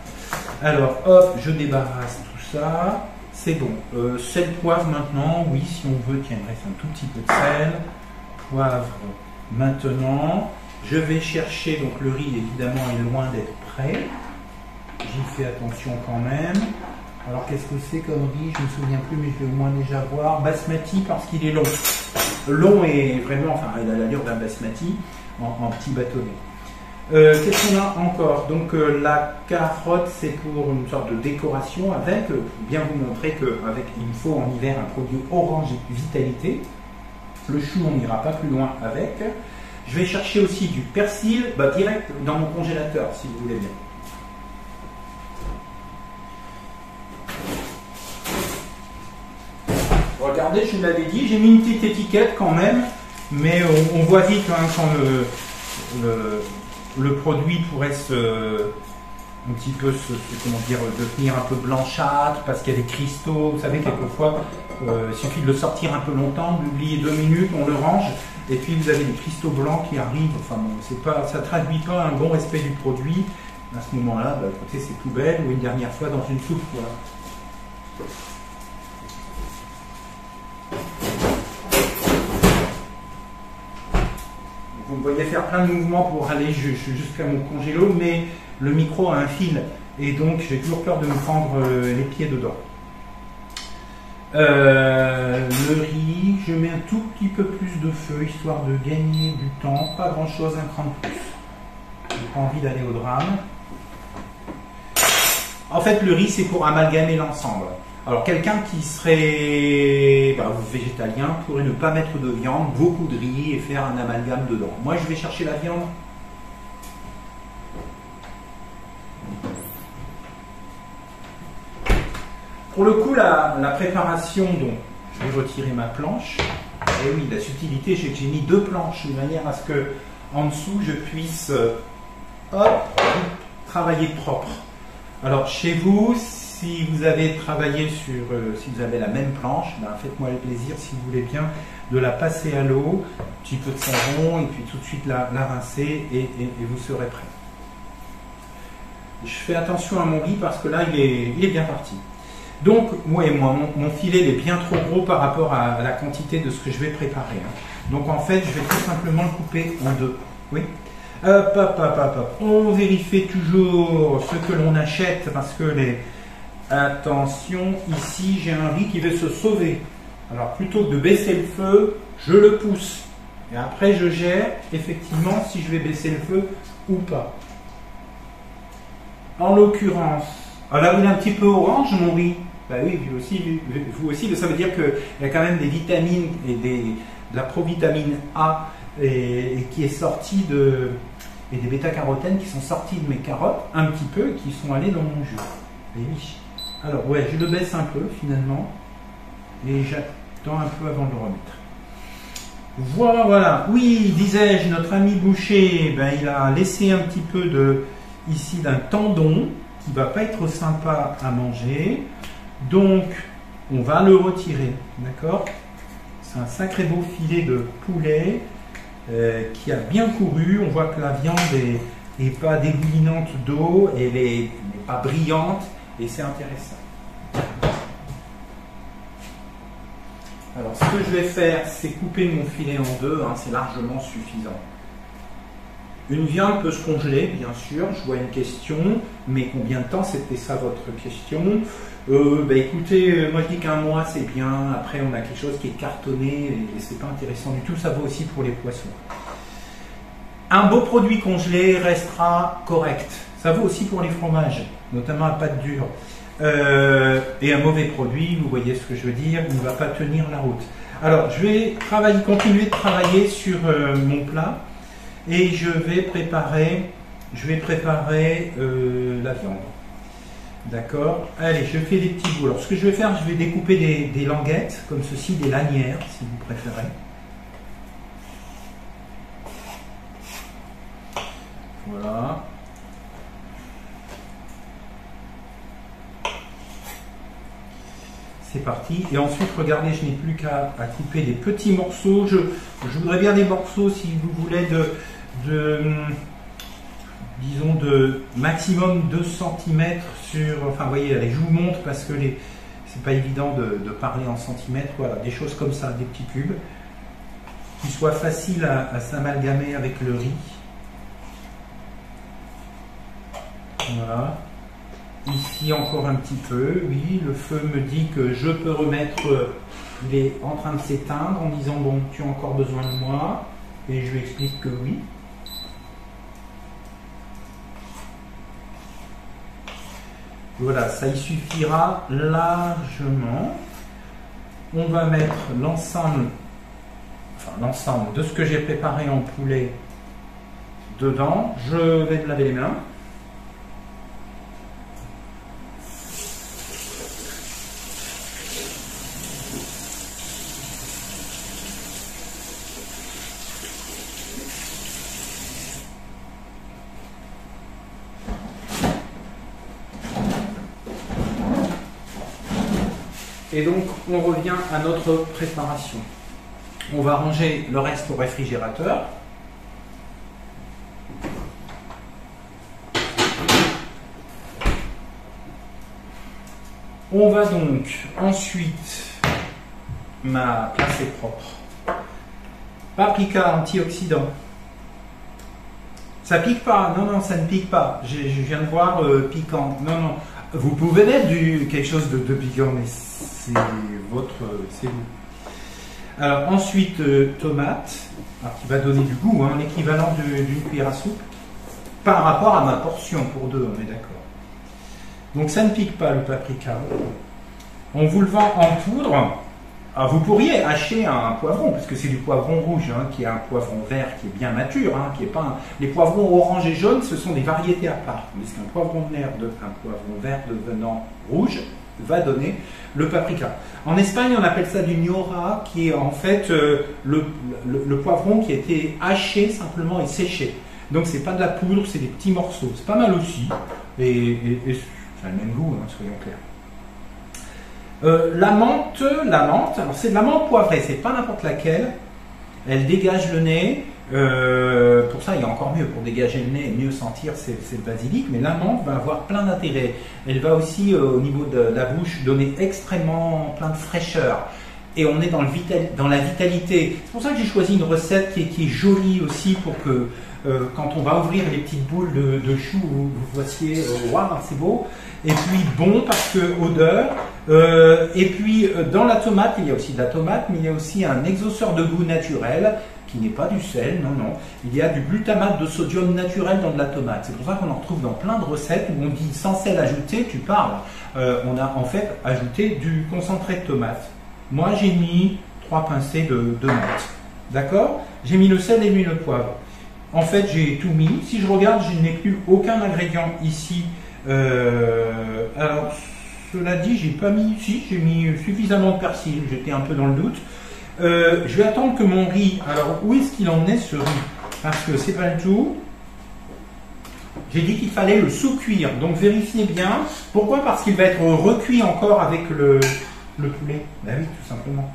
S1: Alors hop, je débarrasse tout ça. C'est bon. Sel, poivre maintenant. Oui, si on veut, tiens, il me reste un tout petit peu de sel. Poivre maintenant. Je vais chercher, donc le riz évidemment est loin d'être prêt. J'y fais attention quand même. Alors qu'est-ce que c'est comme riz? Je ne me souviens plus, mais je vais au moins déjà voir. Basmati parce qu'il est long. Long et vraiment, enfin, il a l'allure d'un basmati en petit bâtonnet. Qu'est-ce qu'on a encore? Donc la carotte, c'est pour une sorte de décoration avec, pour bien vous montrer qu'il me faut en hiver un produit orange vitalité. Le chou, on n'ira pas plus loin avec. Je vais chercher aussi du persil, direct dans mon congélateur, si vous voulez bien. Regardez, je vous l'avais dit, j'ai mis une petite étiquette quand même, mais on voit vite hein, quand le produit pourrait un petit peu devenir un peu blanchâtre parce qu'il y a des cristaux. Vous savez, quelquefois, il suffit de le sortir un peu longtemps, de l'oublier 2 minutes, on le range, et puis vous avez des cristaux blancs qui arrivent. Enfin bon, ça ne traduit pas un bon respect du produit. À ce moment-là, écoutez, c'est poubelle ou une dernière fois dans une soupe. Voilà. Vous me voyez faire plein de mouvements pour aller jusqu'à mon congélo, mais le micro a un fil et donc j'ai toujours peur de me prendre les pieds dedans. Le riz, je mets un tout petit peu plus de feu histoire de gagner du temps, pas grand chose, un cran de plus. J'ai pas envie d'aller au drame. En fait, le riz c'est pour amalgamer l'ensemble. Alors quelqu'un qui serait végétalien pourrait ne pas mettre de viande, beaucoup de riz et faire un amalgame dedans. Moi je vais chercher la viande. Pour le coup, la préparation, donc je vais retirer ma planche. Et oui, la subtilité, c'est que j'ai mis 2 planches de manière à ce que en dessous je puisse travailler propre. Alors chez vous, si vous avez travaillé si vous avez la même planche, faites-moi le plaisir, si vous voulez bien, de la passer à l'eau, un petit peu de savon, et puis tout de suite la rincer, et vous serez prêt. Je fais attention à mon riz parce que là, il est bien parti. Donc, moi, mon filet il est bien trop gros par rapport à la quantité de ce que je vais préparer. Hein. Donc, en fait, je vais tout simplement le couper en 2. Oui. On vérifie toujours ce que l'on achète parce que Attention, ici j'ai un riz qui veut se sauver. Alors plutôt que de baisser le feu, je le pousse. Et après je gère effectivement si je vais baisser le feu ou pas. En l'occurrence, là il est un petit peu orange mon riz. Oui, vous aussi, ça veut dire qu'il y a quand même des vitamines et de la provitamine A et qui est sortie et des bêta-carotènes qui sont sortis de mes carottes un petit peu et qui sont allés dans mon jus. Et oui. Alors ouais, je le baisse un peu finalement et j'attends un peu avant de le remettre. Voilà. Oui, disais-je, notre ami boucher, ben, il a laissé un petit peu ici d'un tendon qui va pas être sympa à manger. Donc, on va le retirer, d'accord? C'est un sacré beau filet de poulet qui a bien couru. On voit que la viande est pas dégoulinante d'eau, elle n'est pas brillante et c'est intéressant. Alors, ce que je vais faire, c'est couper mon filet en deux, hein, c'est largement suffisant. Une viande peut se congeler, bien sûr, je vois une question, mais combien de temps? C'était ça votre question. Écoutez, moi je dis qu'un mois c'est bien, après on a quelque chose qui est cartonné et c'est pas intéressant du tout, ça vaut aussi pour les poissons. Un beau produit congelé restera correct, ça vaut aussi pour les fromages, notamment à pâte dure. Et un mauvais produit, vous voyez ce que je veux dire, ne va pas tenir la route. Alors je vais continuer de travailler sur mon plat et je vais préparer la viande. D'accord? Allez, je fais des petits bouts. Alors ce que je vais faire, je vais découper des languettes, comme ceci, des lanières, si vous préférez. Voilà. C'est parti. Et ensuite, regardez, je n'ai plus qu'à couper des petits morceaux. Je voudrais bien des morceaux, si vous voulez, disons de maximum 2 cm sur... Enfin, vous voyez, allez, je vous montre parce que c'est pas évident de parler en centimètres. Voilà, des choses comme ça, des petits cubes, qui soient faciles à s'amalgamer avec le riz. Voilà. Ici encore un petit peu, oui, le feu me dit que je peux remettre, il est en train de s'éteindre en disant bon, tu as encore besoin de moi, et je lui explique que oui. Voilà, ça y suffira largement. On va mettre l'ensemble de ce que j'ai préparé en poulet dedans. Je vais me laver les mains. Et donc, on revient à notre préparation. On va ranger le reste au réfrigérateur. On va donc ensuite, ma place est propre. Paprika antioxydant. Ça pique pas? Non, non, ça ne pique pas. Je viens de voir piquant. Non, non. Vous pouvez mettre quelque chose de piquant, mais c'est vous. Alors ensuite, tomate, qui va donner du goût, hein, l'équivalent d'une cuillère à soupe, par rapport à ma portion pour deux, on est d'accord. Donc ça ne pique pas le paprika. On vous le vend en poudre. Alors vous pourriez hacher un poivron, parce que c'est du poivron rouge, hein, qui est un poivron vert qui est bien mature, hein, qui est pas les poivrons orange et jaune, ce sont des variétés à part. Parce qu'un poivron vert devenant rouge va donner le paprika. En Espagne, on appelle ça du Nora, qui est en fait le poivron qui a été haché simplement et séché. Donc c'est pas de la poudre, c'est des petits morceaux. C'est pas mal aussi, et ça a le même goût, hein, soyons clairs. La menthe, alors c'est de la menthe poivrée, c'est pas n'importe laquelle, elle dégage le nez, pour ça il y a encore mieux, pour dégager le nez et mieux sentir, c'est le basilic, mais la menthe va avoir plein d'intérêt, elle va aussi au niveau de la bouche donner extrêmement plein de fraîcheur, et on est dans la vitalité, c'est pour ça que j'ai choisi une recette qui est jolie aussi, pour que quand on va ouvrir les petites boules de choux, vous voissiez, waouh, c'est beau. Et puis bon, parce que odeur. Et puis dans la tomate, il y a aussi de la tomate, mais il y a aussi un exhausteur de goût naturel, qui n'est pas du sel, non, non. Il y a du glutamate de sodium naturel dans de la tomate. C'est pour ça qu'on en retrouve dans plein de recettes où on dit sans sel ajouté, tu parles. On a en fait ajouté du concentré de tomate. Moi, j'ai mis 3 pincées de menthe. D'accord? J'ai mis le sel et mis le poivre. En fait, j'ai tout mis. Si je regarde, je n'ai plus aucun ingrédient ici. Alors, cela dit, j'ai pas mis ici, j'ai mis suffisamment de persil. J'étais un peu dans le doute. Je vais attendre que mon riz. Alors, où est-ce qu'il en est ce riz? Parce que c'est pas le tout. J'ai dit qu'il fallait le sous-cuire. Donc, vérifiez bien. Pourquoi? Parce qu'il va être recuit encore avec le poulet. Ben oui, tout simplement.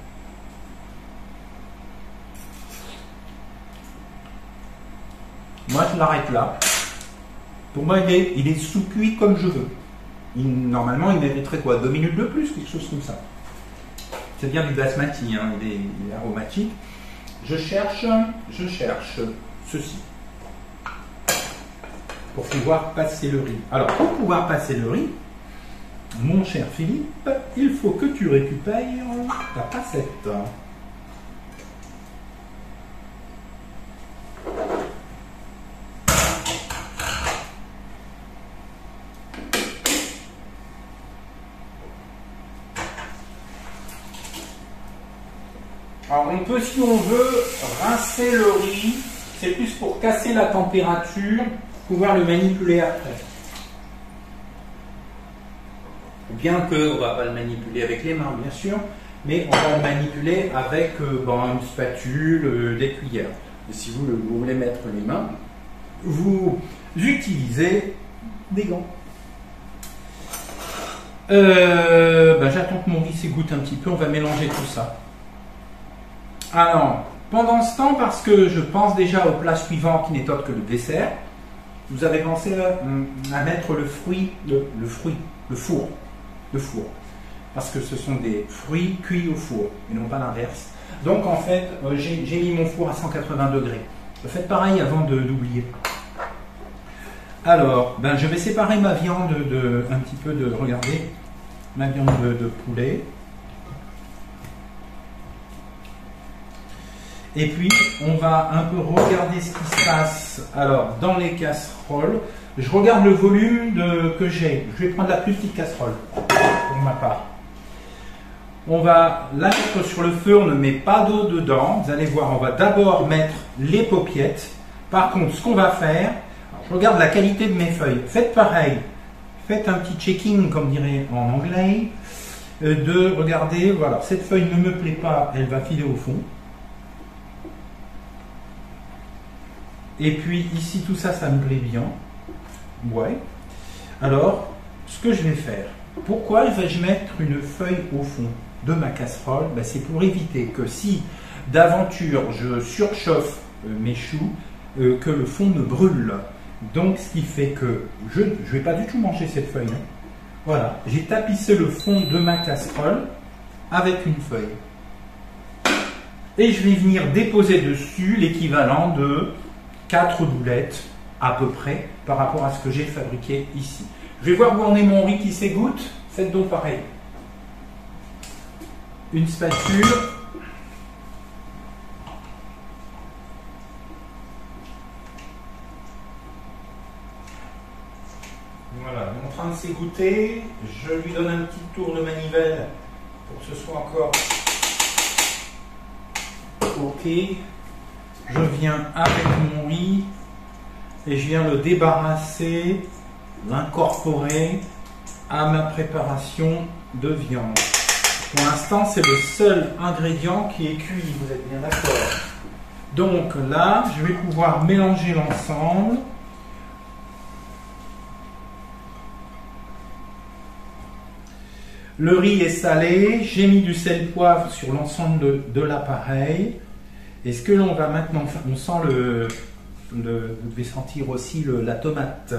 S1: Moi, je l'arrête là. Pour moi, il est sous-cuit comme je veux. Normalement, il mériterait quoi? 2 minutes de plus, quelque chose comme ça. C'est bien du basmati, hein, il est aromatique. Je cherche ceci. Pour pouvoir passer le riz. Alors, pour pouvoir passer le riz, mon cher Philippe, il faut que tu récupères ta passette. Alors on peut, si on veut, rincer le riz, c'est plus pour casser la température, pouvoir le manipuler après. Bien qu'on ne va pas le manipuler avec les mains, bien sûr, mais on va le manipuler avec une spatule, des cuillères. Et si vous voulez mettre les mains, vous utilisez des gants. J'attends que mon riz s'égoutte un petit peu, on va mélanger tout ça. Alors, pendant ce temps, parce que je pense déjà au plat suivant qui n'est autre que le dessert, vous avez pensé à mettre le four. Parce que ce sont des fruits cuits au four, et non pas l'inverse. Donc en fait, j'ai mis mon four à 180 degrés. Faites pareil avant d'oublier. Alors, je vais séparer ma viande un petit peu regardez, ma viande de poulet. Et puis, on va un peu regarder ce qui se passe. Alors, dans les casseroles, je regarde le volume que j'ai. Je vais prendre la plus petite casserole, pour ma part. On va la mettre sur le feu, on ne met pas d'eau dedans. Vous allez voir, on va d'abord mettre les paupiètes. Par contre, ce qu'on va faire, je regarde la qualité de mes feuilles. Faites pareil. Faites un petit checking, comme dirait en anglais, de regarder, voilà, cette feuille ne me plaît pas, elle va filer au fond. Et puis ici, tout ça, ça me plaît bien. Ouais. Alors, ce que je vais faire, pourquoi vais-je mettre une feuille au fond de ma casserole? C'est pour éviter que si d'aventure je surchauffe mes choux, que le fond ne brûle. Donc, ce qui fait que je ne vais pas du tout manger cette feuille. Hein. Voilà, j'ai tapissé le fond de ma casserole avec une feuille. Et je vais venir déposer dessus l'équivalent de 4 boulettes à peu près par rapport à ce que j'ai fabriqué ici. Je vais voir où en est mon riz qui s'égoutte. Faites donc pareil. Une spatule. Voilà, il est en train de s'égoutter. Je lui donne un petit tour de manivelle pour que ce soit encore OK. Je viens avec mon riz et je viens le débarrasser, l'incorporer à ma préparation de viande. Pour l'instant, c'est le seul ingrédient qui est cuit, vous êtes bien d'accord? Donc là, je vais pouvoir mélanger l'ensemble. Le riz est salé, j'ai mis du sel poivre sur l'ensemble de l'appareil. Et ce que l'on va maintenant faire, on sent vous devez sentir aussi la tomate.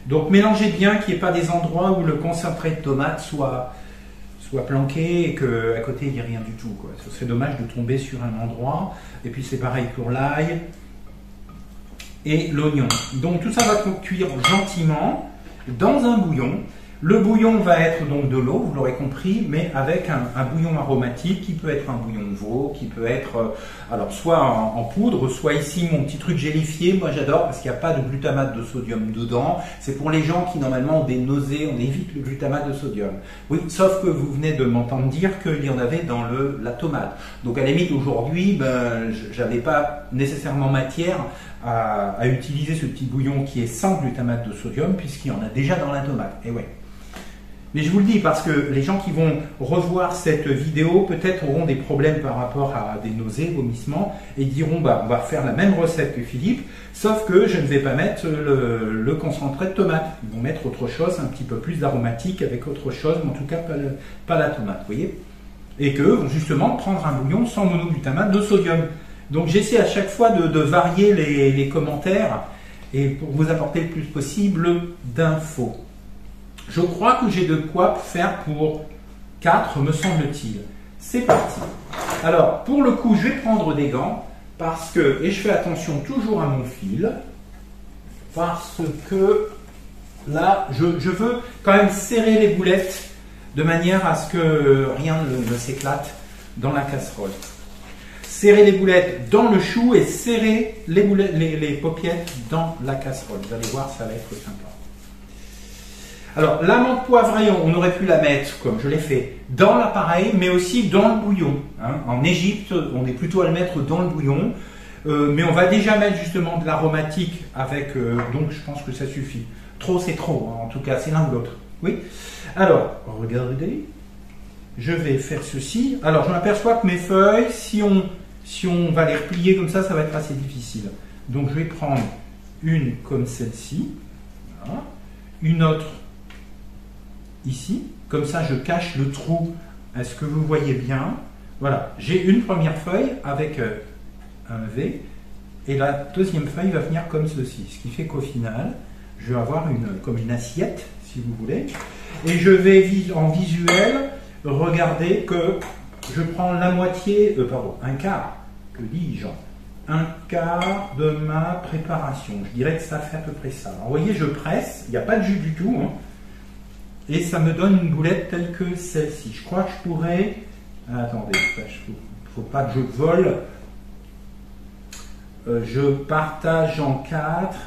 S1: Donc mélangez bien qu'il n'y ait pas des endroits où le concentré de tomate soit planqué et qu'à côté il n'y ait rien du tout, quoi. Ce serait dommage de tomber sur un endroit. Et puis c'est pareil pour l'ail et l'oignon. Donc tout ça va cuire gentiment dans un bouillon. Le bouillon va être donc de l'eau, vous l'aurez compris, mais avec un bouillon aromatique qui peut être un bouillon de veau, qui peut être alors soit en poudre, soit ici mon petit truc gélifié. Moi j'adore parce qu'il n'y a pas de glutamate de sodium dedans. C'est pour les gens qui normalement ont des nausées, on évite le glutamate de sodium. Oui, sauf que vous venez de m'entendre dire qu'il y en avait dans la tomate. Donc à la limite aujourd'hui, ben, j'avais pas nécessairement matière à utiliser ce petit bouillon qui est sans glutamate de sodium puisqu'il y en a déjà dans la tomate. Et ouais. Mais je vous le dis parce que les gens qui vont revoir cette vidéo peut-être auront des problèmes par rapport à des nausées, vomissements et diront bah on va faire la même recette que Philippe, sauf que je ne vais pas mettre le concentré de tomate. Ils vont mettre autre chose, un petit peu plus d'aromatique avec autre chose, mais en tout cas pas la tomate, vous voyez. Et que vont justement prendre un bouillon sans monoglutamate de sodium. Donc j'essaie à chaque fois de varier les commentaires et pour vous apporter le plus possible d'infos. Je crois que j'ai de quoi faire pour 4, me semble-t-il. C'est parti. Alors, pour le coup, je vais prendre des gants parce que, et je fais attention toujours à mon fil, parce que là, je veux quand même serrer les boulettes de manière à ce que rien ne s'éclate dans la casserole. Serrer les boulettes dans le chou et serrer les paupiètes dans la casserole. Vous allez voir, ça va être sympa. Alors, la menthe poivrée, on aurait pu la mettre, comme je l'ai fait, dans l'appareil, mais aussi dans le bouillon. Hein. En Égypte, on est plutôt à le mettre dans le bouillon, mais on va déjà mettre justement de l'aromatique avec, donc je pense que ça suffit. Trop, c'est trop, hein. En tout cas, c'est l'un ou l'autre. Oui. Alors, regardez, je vais faire ceci. Alors, je m'aperçois que mes feuilles, si on va les replier comme ça va être assez difficile. Donc, je vais prendre une comme celle-ci, voilà. Une autre ici, comme ça je cache le trou. Est-ce que vous voyez bien? Voilà, j'ai une première feuille avec un V et la deuxième feuille va venir comme ceci, ce qui fait qu'au final je vais avoir comme une assiette si vous voulez et je vais en visuel regarder que je prends la moitié, un quart, que dis-je, un quart de ma préparation. Je dirais que ça fait à peu près ça. Alors, vous voyez, je presse, il n'y a pas de jus du tout, hein, et ça me donne une boulette telle que celle-ci. Je crois que je pourrais... Attendez, il ne faut pas que je vole. Je partage en 4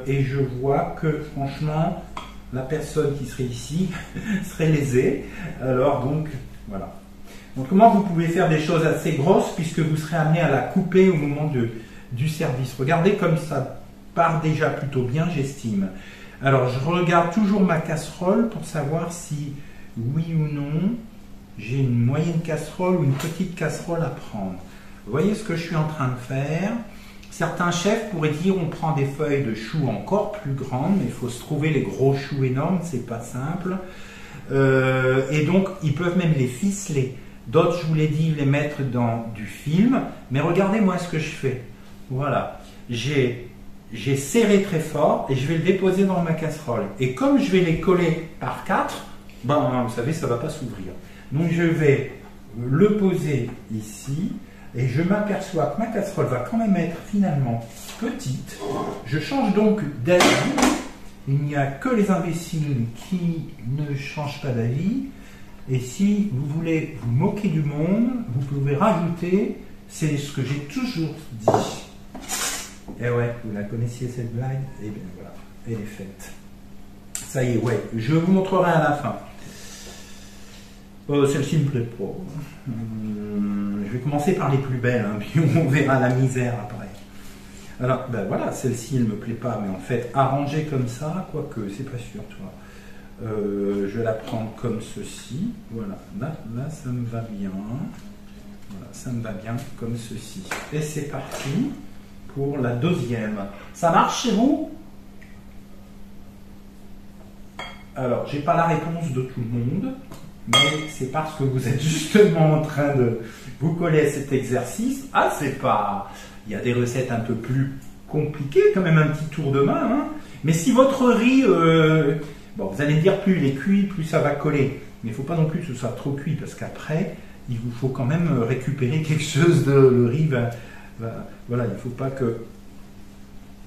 S1: et je vois que franchement, la personne qui serait ici serait lésée. Alors donc, voilà. Donc comment vous pouvez faire des choses assez grosses puisque vous serez amené à la couper au moment du service. Regardez comme ça part déjà plutôt bien, j'estime. Alors je regarde toujours ma casserole pour savoir si, oui ou non, j'ai une moyenne casserole ou une petite casserole à prendre. Vous voyez ce que je suis en train de faire. Certains chefs pourraient dire on prend des feuilles de choux encore plus grandes, mais il faut se trouver les gros choux énormes, c'est pas simple. Et donc ils peuvent même les ficeler. D'autres, je vous l'ai dit, les mettre dans du film. Mais regardez moi ce que je fais. Voilà. J'ai serré très fort et je vais le déposer dans ma casserole. Et comme je vais les coller par 4, ben, vous savez, ça ne va pas s'ouvrir. Donc je vais le poser ici et je m'aperçois que ma casserole va quand même être finalement petite. Je change donc d'avis. Il n'y a que les imbéciles qui ne changent pas d'avis. Et si vous voulez vous moquer du monde, vous pouvez rajouter, c'est ce que j'ai toujours dit. Et ouais, vous la connaissiez cette blague? Et bien voilà, elle est faite. Ça y est, ouais, je vous montrerai à la fin. Celle-ci me plaît pas. Je vais commencer par les plus belles, hein, puis on verra la misère après. Alors, ben voilà, celle-ci, elle me plaît pas, mais en fait, arrangée comme ça, quoique, c'est pas sûr, toi. Je vais la prendre comme ceci. Voilà, là, ça me va bien. Voilà, ça me va bien comme ceci. Et c'est parti pour la deuxième. Ça marche chez vous? Alors, j'ai pas la réponse de tout le monde, mais c'est parce que vous êtes justement en train de vous coller à cet exercice. Ah, c'est pas... Il y a des recettes un peu plus compliquées, quand même un petit tour de main. Hein. Mais si votre riz... bon, vous allez me dire, plus il est cuit, plus ça va coller. Mais il ne faut pas non plus que ce soit trop cuit, parce qu'après, il vous faut quand même récupérer quelque chose de... Le riz voilà, il ne faut pas qu'il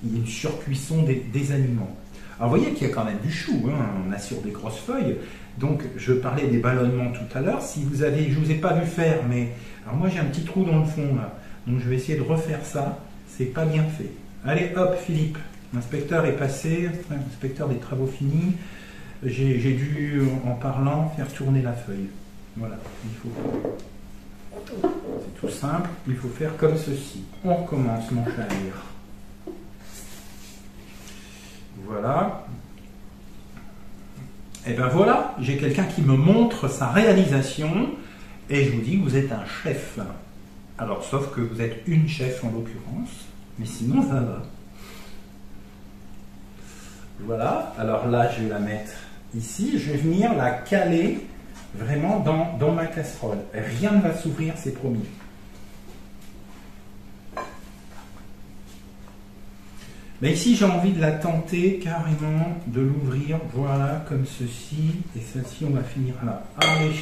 S1: y ait une surcuisson des aliments. Alors vous voyez qu'il y a quand même du chou, hein, on a sur des grosses feuilles. Donc je parlais des ballonnements tout à l'heure. Si vous avez, je vous ai pas vu faire, mais alors moi j'ai un petit trou dans le fond là, donc je vais essayer de refaire ça. C'est pas bien fait. Allez hop Philippe, l'inspecteur est passé, inspecteur des travaux finis. J'ai dû en parlant faire tourner la feuille. Voilà, c'est tout simple. Il faut faire comme ceci. On recommence mon cher. Voilà. Et ben voilà, j'ai quelqu'un qui me montre sa réalisation et je vous dis que vous êtes un chef. Alors, sauf que vous êtes une chef en l'occurrence, mais sinon ça va. Voilà, alors là je vais la mettre ici, je vais venir la caler vraiment dans ma casserole. Rien ne va s'ouvrir, c'est promis. Mais ici, j'ai envie de la tenter carrément, de l'ouvrir, voilà, comme ceci. Et celle-ci, on va finir là. Allez.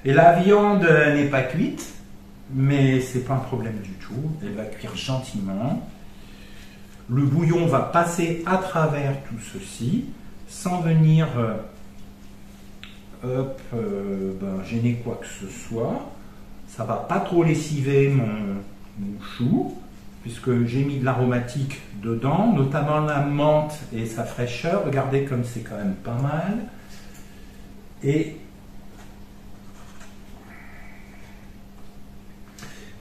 S1: Et la viande n'est pas cuite, mais c'est pas un problème du tout. Elle va cuire gentiment. Le bouillon va passer à travers tout ceci, sans venir gêner quoi que ce soit. Ça va pas trop lessiver mon chou, puisque j'ai mis de l'aromatique dedans, notamment la menthe et sa fraîcheur. Regardez comme c'est quand même pas mal. Et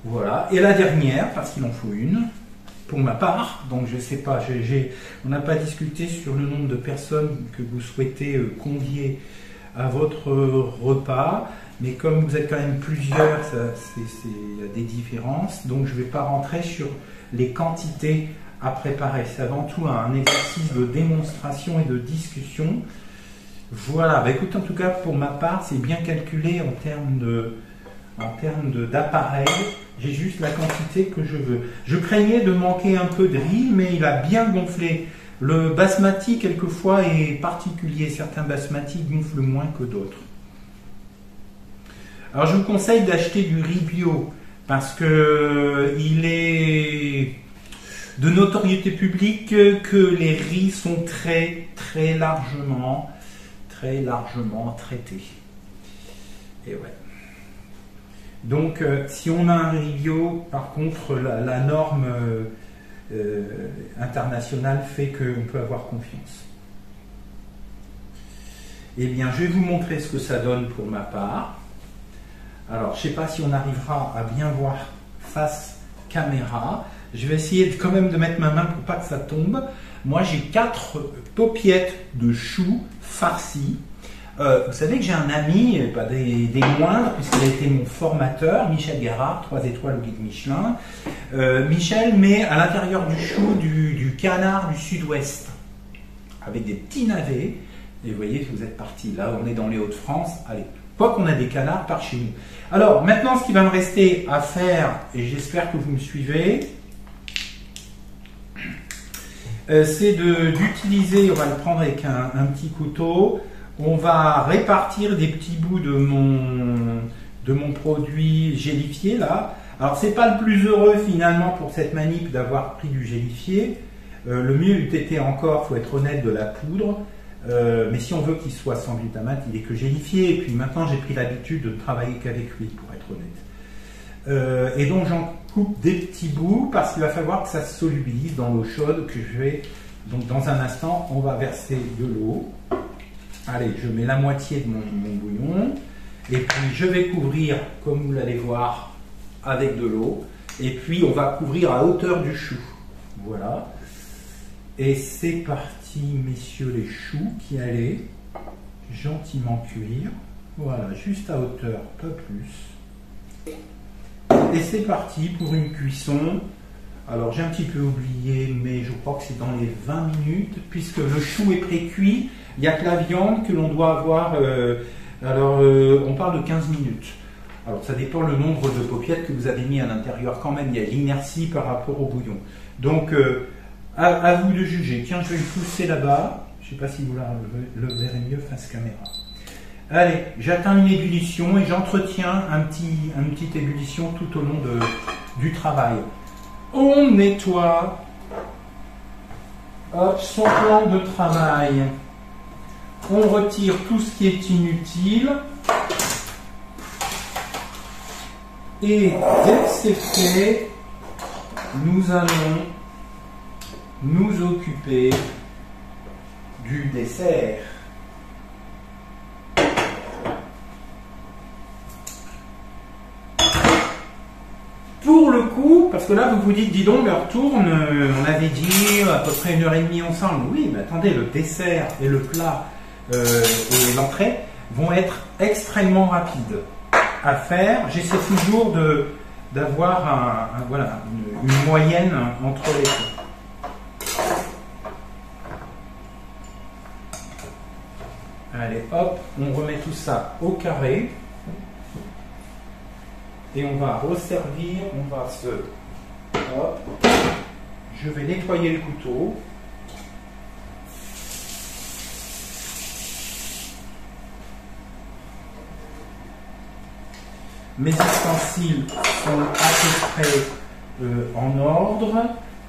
S1: voilà. Et la dernière, parce qu'il en faut une, pour ma part, donc je sais pas, on n'a pas discuté sur le nombre de personnes que vous souhaitez convier à votre repas. Mais comme vous êtes quand même plusieurs, il y a des différences. Donc je ne vais pas rentrer sur les quantités à préparer. C'est avant tout un exercice de démonstration et de discussion. Voilà, bah écoute, en tout cas pour ma part, c'est bien calculé en termes d'appareil. J'ai juste la quantité que je veux. Je craignais de manquer un peu de riz, mais il a bien gonflé. Le basmati, quelquefois, est particulier. Certains basmati gonflent moins que d'autres. Alors je vous conseille d'acheter du riz bio parce que il est de notoriété publique que les riz sont très largement traités. Et ouais. Donc si on a un riz bio, par contre la norme internationale fait qu'on peut avoir confiance. Eh bien je vais vous montrer ce que ça donne pour ma part. Alors, je ne sais pas si on arrivera à bien voir face caméra. Je vais essayer quand même de mettre ma main pour pas que ça tombe. Moi, j'ai 4 paupiettes de choux farcis. Vous savez que j'ai un ami, pas des moindres, puisqu'il a été mon formateur, Michel Garard, 3 étoiles au guide Michelin. Michel met à l'intérieur du chou du canard du sud-ouest, avec des petits navets. Et vous voyez que vous êtes parti. Là, on est dans les Hauts-de-France. Allez. Quoi qu'on a des canards par chez nous. Alors, maintenant, ce qui va me rester à faire, et j'espère que vous me suivez, c'est d'utiliser, on va le prendre avec un petit couteau, on va répartir des petits bouts de mon produit gélifié, là. Alors, c'est pas le plus heureux, finalement, pour cette manip d'avoir pris du gélifié. Le mieux eût été encore, il faut être honnête, de la poudre. Mais si on veut qu'il soit sans glutamate, il est que gélifié. Et puis maintenant, j'ai pris l'habitude de ne travailler qu'avec lui, pour être honnête. Et donc, j'en coupe des petits bouts parce qu'il va falloir que ça se solubilise dans l'eau chaude que je vais. Donc, dans un instant, on va verser de l'eau. Allez, je mets la moitié de mon bouillon. Et puis, je vais couvrir, comme vous l'allez voir, avec de l'eau. Et puis, on va couvrir à hauteur du chou. Voilà. Et c'est parti, messieurs les choux, qui allaient gentiment cuire. Voilà, juste à hauteur, pas plus. Et c'est parti pour une cuisson. Alors j'ai un petit peu oublié, mais je crois que c'est dans les 20 minutes, puisque le chou est pré-cuit. Il n'y a que la viande que l'on doit avoir. On parle de 15 minutes. Alors ça dépend le nombre de paupiettes que vous avez mis à l'intérieur. Quand même, il y a l'inertie par rapport au bouillon. Donc, à vous de juger. Tiens, je vais le pousser là-bas. Je ne sais pas si vous le verrez mieux face caméra. Allez, j'atteins une ébullition et j'entretiens une petite ébullition tout au long du travail. On nettoie son plan de travail. On retire tout ce qui est inutile. Et dès que c'est fait, nous allons nous occuper du dessert. Pour le coup, parce que là vous vous dites, dis donc, l'heure tourne, on avait dit à peu près 1h30 ensemble. Oui, mais attendez, le dessert et le plat et l'entrée vont être extrêmement rapides à faire. J'essaie toujours d'avoir voilà, une moyenne entre les deux. Allez, hop, on remet tout ça au carré. Et on va resservir, on va se... Hop, je vais nettoyer le couteau. Mes ustensiles sont à peu près en ordre.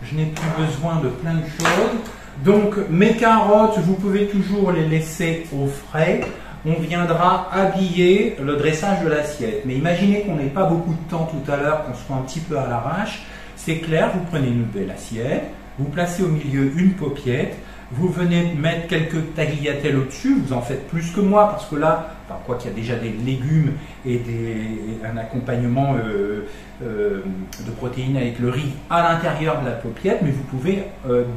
S1: Je n'ai plus besoin de plein de choses. Donc mes carottes, vous pouvez toujours les laisser au frais. On viendra habiller le dressage de l'assiette. Mais imaginez qu'on n'ait pas beaucoup de temps tout à l'heure, qu'on soit un petit peu à l'arrache. C'est clair, vous prenez une belle assiette, vous placez au milieu une paupiette, vous venez mettre quelques tagliatelles au-dessus, vous en faites plus que moi, parce que là, enfin, quoi qu'il y a déjà des légumes et un accompagnement de protéines avec le riz à l'intérieur de la paupiette, mais vous pouvez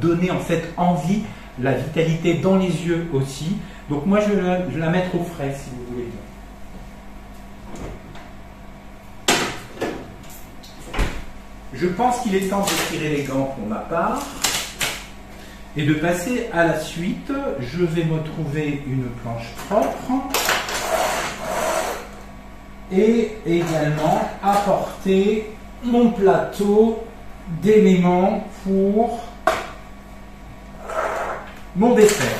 S1: donner en fait envie, la vitalité dans les yeux aussi. Donc moi je vais la mettre au frais si vous voulez bien. Je pense qu'il est temps de tirer les gants pour ma part et de passer à la suite. Je vais me trouver une planche propre et également apporter mon plateau d'éléments pour mon dessert.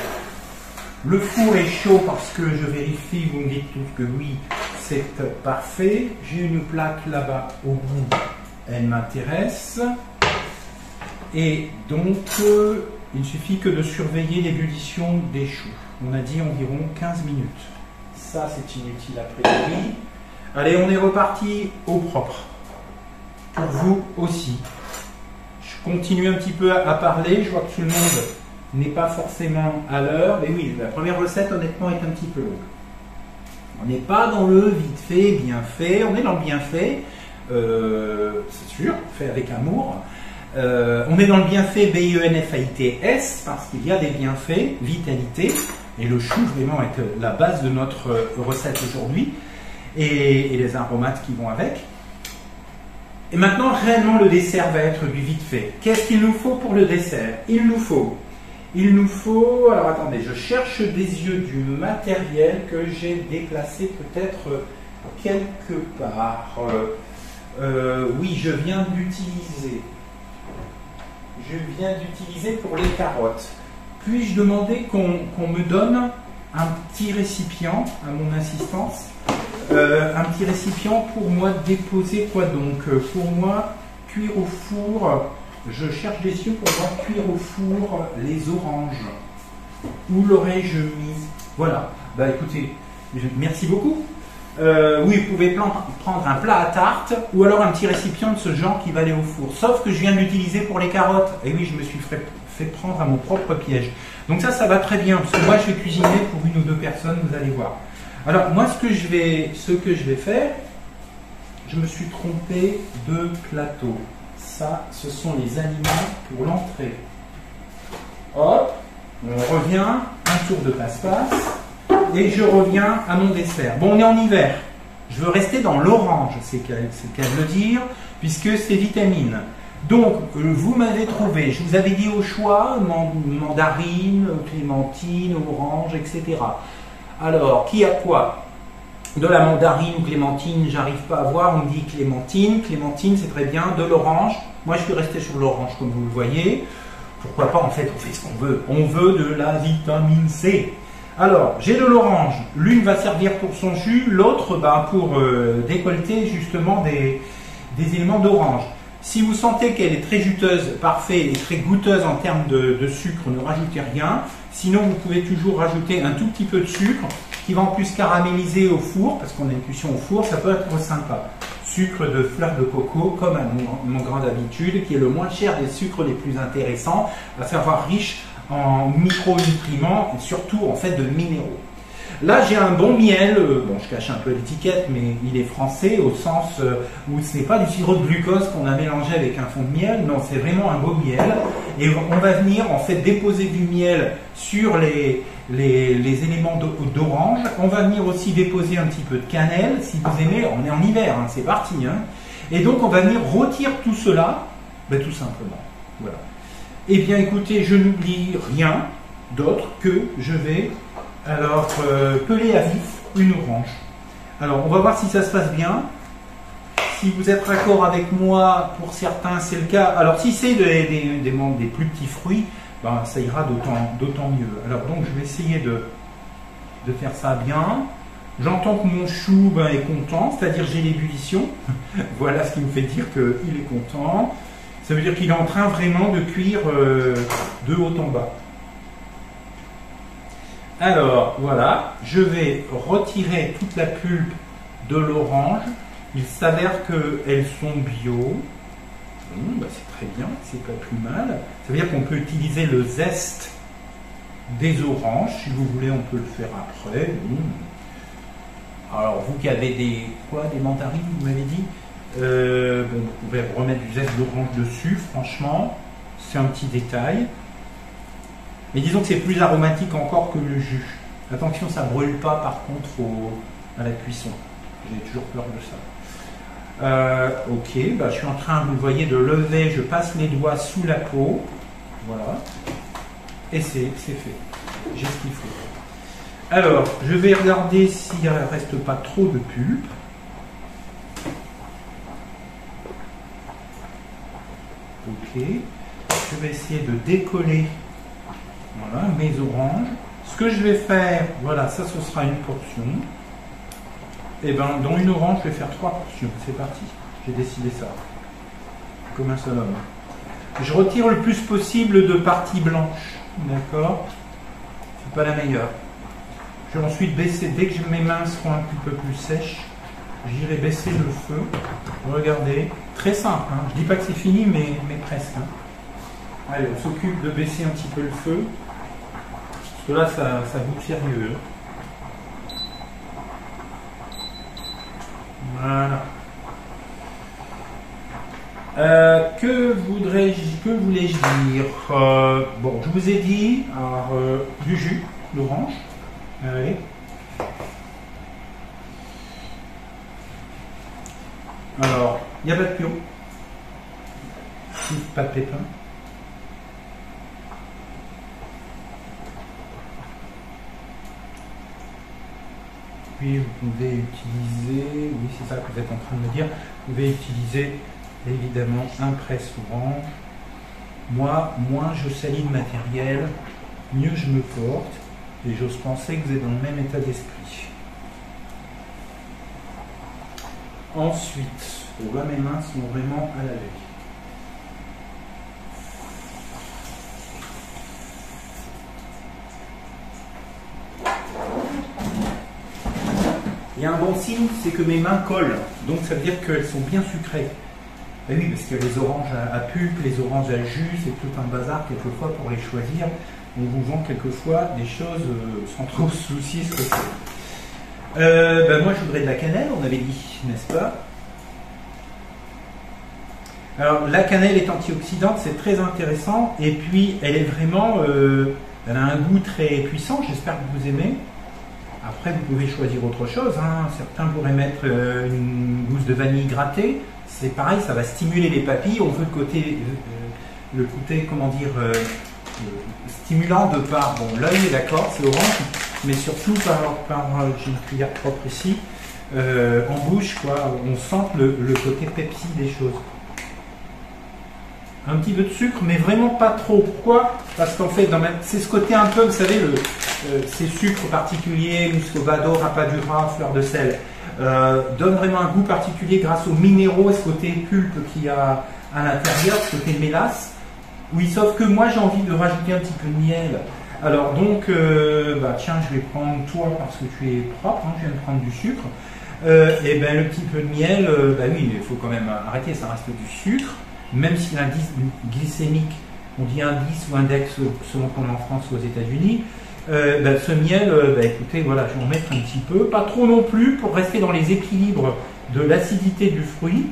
S1: Le four est chaud parce que je vérifie, vous me dites tous que oui, c'est parfait. J'ai une plaque là-bas au bout, elle m'intéresse. Et donc, il suffit que de surveiller l'ébullition des choux. On a dit environ 15 minutes. Ça, c'est inutile a priori. Allez, on est reparti au propre. Pour vous aussi. Je continue un petit peu à parler, je vois que tout le monde n'est pas forcément à l'heure, mais oui, la première recette honnêtement est un petit peu longue. On n'est pas dans le vite fait, bien fait, on est dans le bien fait, c'est sûr, fait avec amour. On est dans le bienfait BIENFAITS parce qu'il y a des bienfaits, vitalité, et le chou vraiment est la base de notre recette aujourd'hui, et les aromates qui vont avec. Et maintenant, réellement, le dessert va être du vite fait. Qu'est-ce qu'il nous faut pour le dessert? Il nous faut, alors attendez, je cherche des yeux du matériel que j'ai déplacé peut-être quelque part. Oui, je viens d'utiliser pour les carottes. Puis-je demander qu'on me donne un petit récipient à mon assistance, un petit récipient pour moi déposer quoi donc? Pour moi, cuire au four. Je cherche des cieux pour voir cuire au four les oranges. Où l'aurais-je mis? Voilà. Bah écoutez, merci beaucoup. Oui, vous pouvez prendre un plat à tarte ou alors un petit récipient de ce genre qui va aller au four. Sauf que je viens de l'utiliser pour les carottes. Et oui, je me suis fait prendre à mon propre piège. Donc ça va très bien parce que moi je vais cuisiner pour une ou deux personnes, vous allez voir. Alors moi ce que je vais faire, je me suis trompé de plateau. Ça, ce sont les aliments pour l'entrée. Hop, on revient, un tour de passe-passe, et je reviens à mon dessert. Bon, on est en hiver. Je veux rester dans l'orange, c'est qu'à le dire, puisque c'est vitamine. Donc, vous m'avez trouvé, je vous avais dit au choix, mandarine, clémentine, orange, etc. Alors, qui a quoi? De la mandarine ou clémentine, j'arrive pas à voir, on me dit clémentine. Clémentine, c'est très bien. De l'orange, moi je suis resté sur l'orange comme vous le voyez. Pourquoi pas, en fait, on fait ce qu'on veut. On veut de la vitamine C. Alors, j'ai de l'orange. L'une va servir pour son jus, l'autre pour décolleter justement des éléments d'orange. Si vous sentez qu'elle est très juteuse, parfait, et très goûteuse en termes de sucre, ne rajoutez rien. Sinon, vous pouvez toujours rajouter un tout petit peu de sucre qui va en plus caraméliser au four, parce qu'on a une cuisson au four, ça peut être sympa. Sucre de fleur de coco, comme à mon grande habitude, qui est le moins cher des sucres les plus intéressants, à savoir riche en micronutriments et surtout en fait de minéraux. Là, j'ai un bon miel, bon, je cache un peu l'étiquette, mais il est français au sens où ce n'est pas du sirop de glucose qu'on a mélangé avec un fond de miel, non, c'est vraiment un beau miel. Et on va venir en fait déposer du miel sur les éléments d'orange. On va venir aussi déposer un petit peu de cannelle, si vous aimez, on est en hiver, hein, c'est parti. Hein. Et donc, on va venir rôtir tout cela, ben, tout simplement. Voilà. Eh bien, écoutez, je n'oublie rien d'autre que je vais alors peler à vif une orange. Alors, on va voir si ça se passe bien. Si vous êtes d'accord avec moi, pour certains, c'est le cas. Alors, si c'est des plus petits fruits, ben, ça ira d'autant mieux. Alors, donc, je vais essayer de faire ça bien. J'entends que mon chou ben, est content, c'est-à-dire j'ai l'ébullition. Voilà ce qui me fait dire qu'il est content. Ça veut dire qu'il est en train vraiment de cuire de haut en bas. Alors, voilà, je vais retirer toute la pulpe de l'orange. Il s'avère qu'elles sont bio. Bah c'est très bien, c'est pas plus mal. Ça veut dire qu'on peut utiliser le zeste des oranges. Si vous voulez, on peut le faire après. Alors, vous qui avez des mandarines, vous m'avez dit, vous pouvez remettre du zeste d'orange dessus, franchement. C'est un petit détail. Mais disons que c'est plus aromatique encore que le jus. Attention, ça ne brûle pas par contre à la cuisson. J'ai toujours peur de ça. Ok, bah, je suis en train, vous le voyez, de lever, je passe les doigts sous la peau. Voilà. Et c'est fait. J'ai ce qu'il faut. Alors, je vais regarder s'il ne reste pas trop de pulpe. Ok. Je vais essayer de décoller. Voilà, mes oranges. Ce que je vais faire, voilà, ça ce sera une portion. Et bien, dans une orange, je vais faire 3 portions. C'est parti. J'ai décidé ça. Comme un seul homme. Je retire le plus possible de parties blanches. D'accord? C'est pas la meilleure. Je vais ensuite baisser, dès que mes mains seront un petit peu plus sèches, j'irai baisser le feu. Regardez. Très simple. Hein. Je dis pas que c'est fini, mais presque. Hein. Allez, on s'occupe de baisser un petit peu le feu. Parce que là, ça goûte sérieux. Voilà. Que voulais-je dire? Bon, je vous ai dit du jus d'orange. Allez. Alors, il n'y a pas de pio. Pas de pépins. Puis vous pouvez utiliser, oui c'est ça que vous êtes en train de me dire, vous pouvez utiliser évidemment un presse-orange. Moi, moins je salis de matériel, mieux je me porte, et j'ose penser que vous êtes dans le même état d'esprit. Ensuite, là mes mains sont vraiment à laver. Il y a un bon signe, c'est que mes mains collent, donc ça veut dire qu'elles sont bien sucrées. Ben oui, parce que les oranges à pulpe, les oranges à jus, c'est tout un bazar quelquefois pour les choisir. On vous vend quelquefois des choses sans trop se soucier ce que c'est. Ben moi je voudrais de la cannelle, on avait dit, n'est-ce pas? Alors la cannelle est antioxydante, c'est très intéressant, et puis elle est vraiment, elle a un goût très puissant, j'espère que vous aimez. Après, vous pouvez choisir autre chose. Hein. Certains pourraient mettre une gousse de vanille grattée. C'est pareil, ça va stimuler les papilles. On veut le côté, comment dire, stimulant de par l'œil, d'accord, c'est orange, mais surtout par j'ai une cuillère propre ici, en bouche, quoi. On sent le côté Pepsi des choses. Un petit peu de sucre, mais vraiment pas trop. Pourquoi? Parce qu'en fait, c'est ce côté un peu, vous savez, ces sucres particuliers, muscovado, rapadura, fleur de sel. donne vraiment un goût particulier grâce aux minéraux et ce côté pulpe qu'il y a à l'intérieur, ce côté mélasse. Oui, sauf que moi j'ai envie de rajouter un petit peu de miel. Alors donc, tiens, je vais prendre toi parce que tu es propre, hein, je viens de prendre du sucre. Et ben le petit peu de miel, oui, mais il faut quand même arrêter, ça reste du sucre, même si l'indice glycémique, on dit indice ou index selon qu'on est en France ou aux États-Unis. Ce miel, écoutez, voilà, je vais en mettre un petit peu, pas trop non plus, pour rester dans les équilibres de l'acidité du fruit.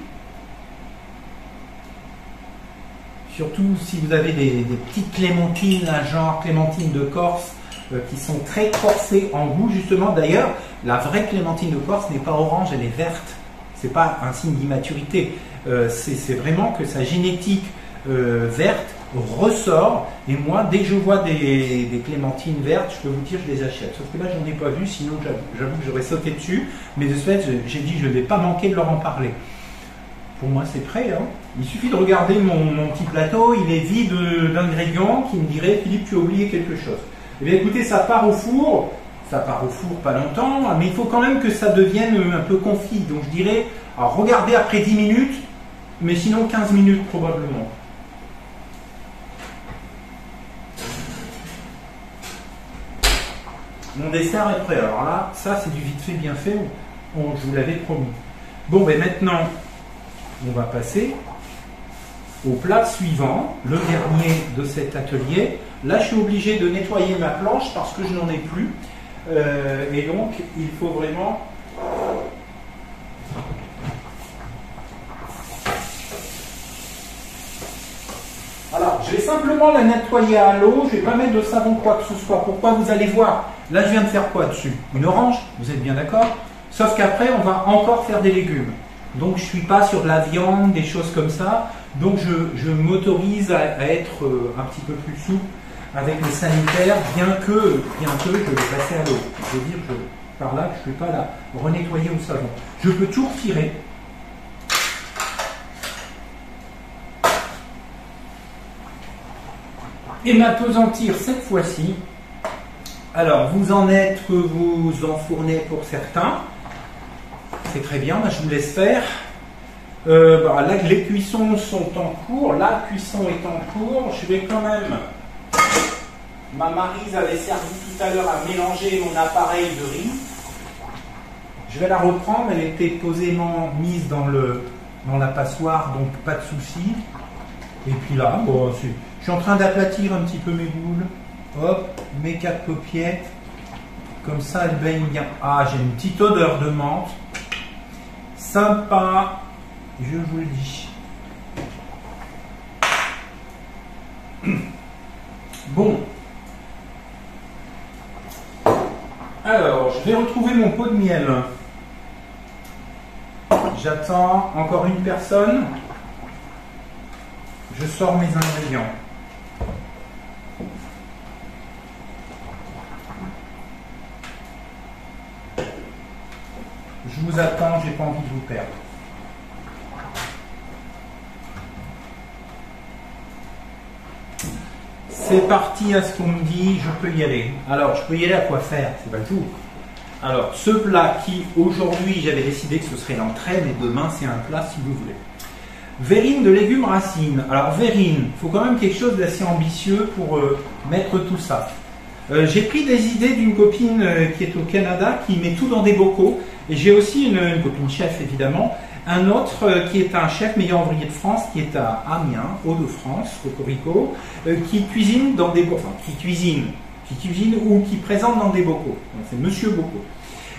S1: Surtout si vous avez des petites clémentines, là, genre clémentine de Corse, qui sont très corsées en goût, justement. D'ailleurs, la vraie clémentine de Corse n'est pas orange, elle est verte. C'est pas un signe d'immaturité. C'est vraiment que sa génétique verte ressort. Et moi, dès que je vois des clémentines vertes, je peux vous dire, je les achète. Sauf que là, j'en ai pas vu, sinon j'avoue que j'aurais sauté dessus. Mais de ce fait, j'ai dit, je ne vais pas manquer de leur en parler. Pour moi, c'est prêt. Hein. Il suffit de regarder mon petit plateau, il est vide d'ingrédients qui me dirait, Philippe, tu as oublié quelque chose. Eh bien, écoutez, ça part au four. Ça part au four pas longtemps, mais il faut quand même que ça devienne un peu confit. Donc, je dirais, alors regardez après 10 minutes, mais sinon 15 minutes probablement. Mon dessert est prêt. Alors là, ça, c'est du vite fait, bien fait. Je vous l'avais promis. Bon, ben maintenant, on va passer au plat suivant, le dernier de cet atelier. Là, je suis obligé de nettoyer ma planche parce que je n'en ai plus. Et donc, il faut vraiment... Alors, je vais simplement la nettoyer à l'eau. Je ne vais pas mettre de savon quoi que ce soit. Pourquoi? Vous allez voir. Là, je viens de faire quoi dessus? Une orange, vous êtes bien d'accord? Sauf qu'après, on va encore faire des légumes. Donc, je ne suis pas sur de la viande, des choses comme ça. Donc, je m'autorise à être un petit peu plus souple avec les sanitaires, bien que je vais passer à l'eau. Je veux dire, par là, je ne vais pas la renettoyer au savon. Je peux tout retirer. Et m'appesantir cette fois-ci. Alors, vous en êtes que vous enfournez pour certains. C'est très bien, je vous laisse faire. Là, les cuissons sont en cours. La cuisson est en cours. Je vais quand même... Ma Maryse avait servi tout à l'heure à mélanger mon appareil de riz. Je vais la reprendre. Elle était posément mise dans la passoire, donc pas de souci. Et puis là, je suis en train d'aplatir un petit peu mes boules. Hop, mes 4 paupiettes. Comme ça, elles baignent bien. Ah, j'ai une petite odeur de menthe. Sympa, je vous le dis. Bon. Alors, je vais retrouver mon pot de miel. J'attends encore une personne. Je sors mes ingrédients. Je vous attends, j'ai pas envie de vous perdre. C'est parti à ce qu'on me dit, je peux y aller. Alors, je peux y aller à quoi faire? C'est pas tout. Alors, ce plat qui, aujourd'hui, j'avais décidé que ce serait l'entrée, mais demain, c'est un plat si vous voulez. Verrine de légumes racines. Alors, verrine, il faut quand même quelque chose d'assez ambitieux pour mettre tout ça. J'ai pris des idées d'une copine qui est au Canada, qui met tout dans des bocaux. Et j'ai aussi une copine chef, évidemment. Un autre qui est un chef meilleur ouvrier de France, qui est à Amiens, Hauts-de-France, Cocorico, qui cuisine dans des bocaux. Enfin, qui cuisine ou qui présente dans des bocaux. C'est Monsieur Bocaux.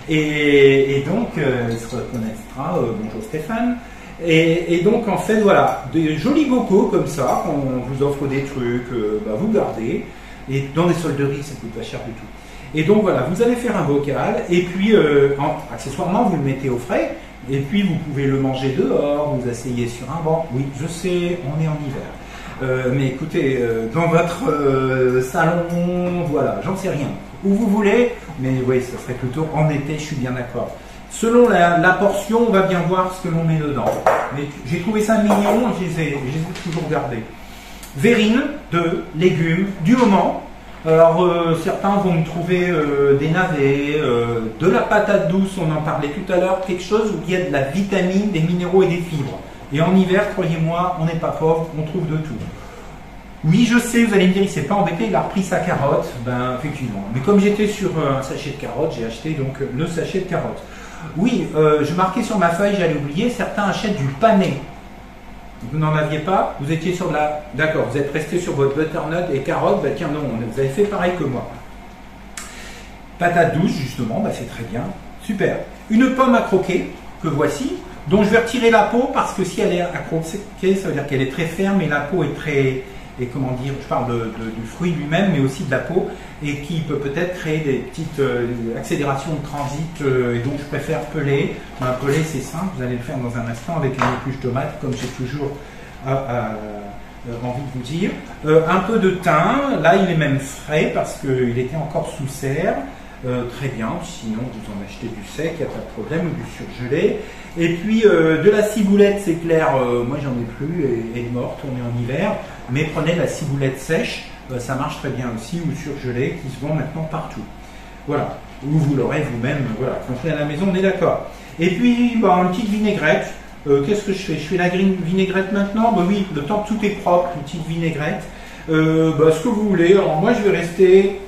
S1: Et donc, il se reconnaîtra. Bonjour Stéphane. Et donc, en fait, voilà, des jolis bocaux comme ça, on vous offre des trucs, vous gardez. Et dans les solderies, ça ne coûte pas cher du tout. Et donc voilà, vous allez faire un bocal, et puis accessoirement, vous le mettez au frais, et puis vous pouvez le manger dehors, vous asseyez sur un banc. Oui, je sais, on est en hiver. Mais écoutez, dans votre salon, voilà, j'en sais rien. Où vous voulez, mais oui, ça serait plutôt en été, je suis bien d'accord. Selon la portion, on va bien voir ce que l'on met dedans. Mais j'ai trouvé ça mignon, je les ai toujours gardés. Verrine de légumes du moment. Alors certains vont me trouver des navets, de la patate douce, on en parlait tout à l'heure, quelque chose où il y a de la vitamine, des minéraux et des fibres. Et en hiver, croyez-moi, on n'est pas pauvre, on trouve de tout. Oui, je sais, vous allez me dire, il s'est pas embêté, il a repris sa carotte. Ben, effectivement. Mais comme j'étais sur un sachet de carottes, j'ai acheté donc le sachet de carottes. Oui, je marquais sur ma feuille, j'allais oublier, certains achètent du pané. Vous n'en aviez pas, vous étiez sur la... D'accord, vous êtes resté sur votre butternut et carottes, ben tiens non, vous avez fait pareil que moi. Patate douce, justement, ben c'est très bien. Super. Une pomme à croquer, que voici, dont je vais retirer la peau parce que si elle est à croquer, ça veut dire qu'elle est très ferme et la peau est très... Et comment dire, je parle du fruit lui-même, mais aussi de la peau, et qui peut peut-être créer des petites accélérations de transit, et donc je préfère peler. Peler, c'est simple, vous allez le faire dans un instant avec une épluche tomate, comme j'ai toujours envie de vous dire. Un peu de thym, là il est même frais parce qu'il était encore sous serre. Très bien, sinon vous en achetez du sec, il n'y a pas de problème, ou du surgelé. Et puis de la ciboulette, c'est clair, moi j'en ai plus, elle est morte, on est en hiver, mais prenez la ciboulette sèche, ça marche très bien aussi, ou surgelée, qui se vend maintenant partout. Voilà, ou vous l'aurez vous-même, voilà, compris à la maison, on est d'accord. Et puis bah, une petite vinaigrette, qu'est-ce que je fais? Je fais la vinaigrette maintenant? Bah oui, le temps que tout est propre, une petite vinaigrette, bah, ce que vous voulez. Alors moi je vais rester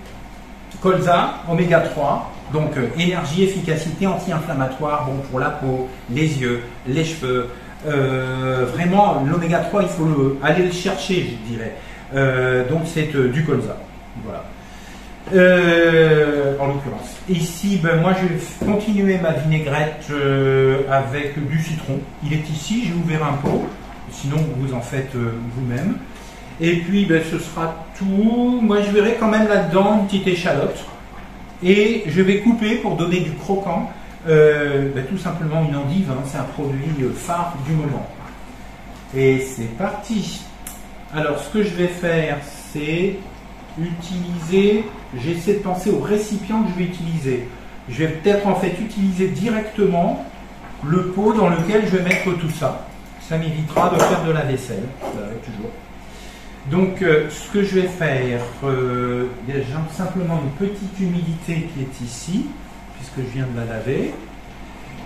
S1: colza, oméga 3, donc énergie, efficacité, anti-inflammatoire, bon pour la peau, les yeux, les cheveux. Vraiment, l'oméga 3, il faut aller le chercher, je dirais. Donc c'est du colza. Voilà. En l'occurrence. Ici, ben, moi je vais continuer ma vinaigrette avec du citron. Il est ici, j'ai ouvert un pot. Sinon, vous en faites vous-même. Et puis, ben, ce sera tout. Moi, je verrai quand même là-dedans une petite échalote. Et je vais couper pour donner du croquant. Ben, tout simplement une endive. Hein, c'est un produit phare du moment. Et c'est parti. Alors, ce que je vais faire, c'est utiliser. J'essaie de penser au récipient que je vais utiliser. Je vais peut-être en fait utiliser directement le pot dans lequel je vais mettre tout ça. Ça m'évitera de faire de la vaisselle. Toujours. Donc, ce que je vais faire, j'ai simplement une petite humidité qui est ici, puisque je viens de la laver.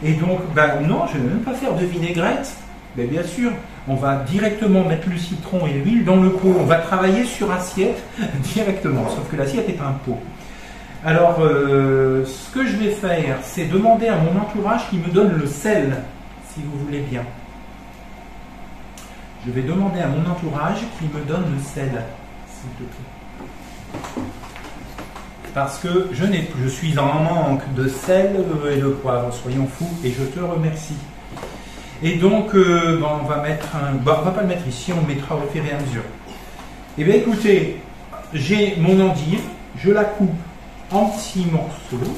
S1: Et donc, ben non, je ne vais même pas faire de vinaigrette. Mais bien sûr, on va directement mettre le citron et l'huile dans le pot. On va travailler sur assiette directement, sauf que l'assiette est un pot. Alors, ce que je vais faire, c'est demander à mon entourage qui me donne le sel, si vous voulez bien. Je vais demander à mon entourage qui me donne le sel, s'il te plaît. Parce que je suis en manque de sel et de poivre, soyons fous, et je te remercie. Et donc, ben, on va mettre un... Ben, on ne va pas le mettre ici, on le mettra au fur et à mesure. Eh bien, écoutez, j'ai mon endive, je la coupe en petits morceaux.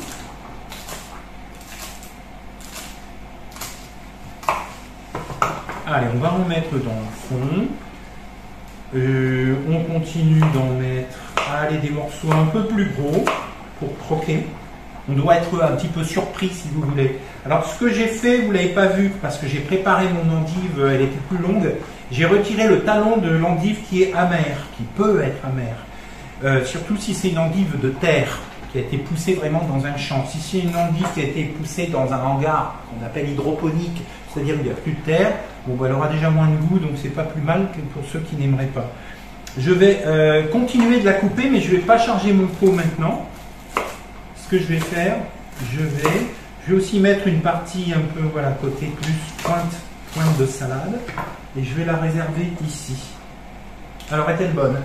S1: Allez, on va en mettre dans le fond. On continue d'en mettre des morceaux un peu plus gros pour croquer. On doit être un petit peu surpris si vous voulez. Alors ce que j'ai fait, vous ne l'avez pas vu parce que j'ai préparé mon endive, elle était plus longue. J'ai retiré le talon de l'endive qui est amère, qui peut être amère. Surtout si c'est une endive de terre qui a été poussée vraiment dans un champ. Si c'est une endive qui a été poussée dans un hangar qu'on appelle hydroponique, c'est-à-dire qu'il n'y a plus de terre, bon, bah, elle aura déjà moins de goût, donc c'est pas plus mal que pour ceux qui n'aimeraient pas. Je vais continuer de la couper, mais je ne vais pas charger mon pot maintenant. Ce que je vais faire, je vais aussi mettre une partie un peu, voilà, côté plus pointe de salade, et je vais la réserver ici. Alors, est-elle bonne?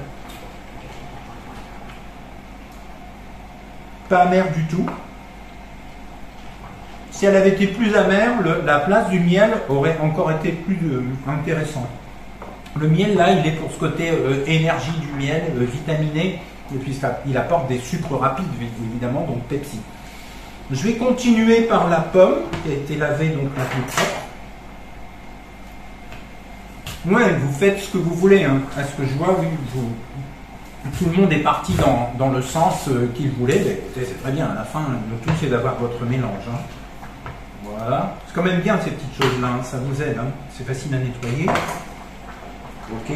S1: Pas amère du tout. Si elle avait été plus amère, la place du miel aurait encore été plus intéressante. Le miel, là, il est pour ce côté énergie du miel, vitaminé, et puis il apporte des sucres rapides, évidemment, donc Pepsi. Je vais continuer par la pomme, qui a été lavée, donc la plus propre. Ouais, vous faites ce que vous voulez, hein. À ce que je vois, oui, tout le monde est parti dans le sens qu'il voulait. Mais écoutez, c'est très bien, à la fin, le tout, c'est d'avoir votre mélange. Hein. Voilà. C'est quand même bien ces petites choses-là, hein. Ça vous aide. Hein. C'est facile à nettoyer. Ok.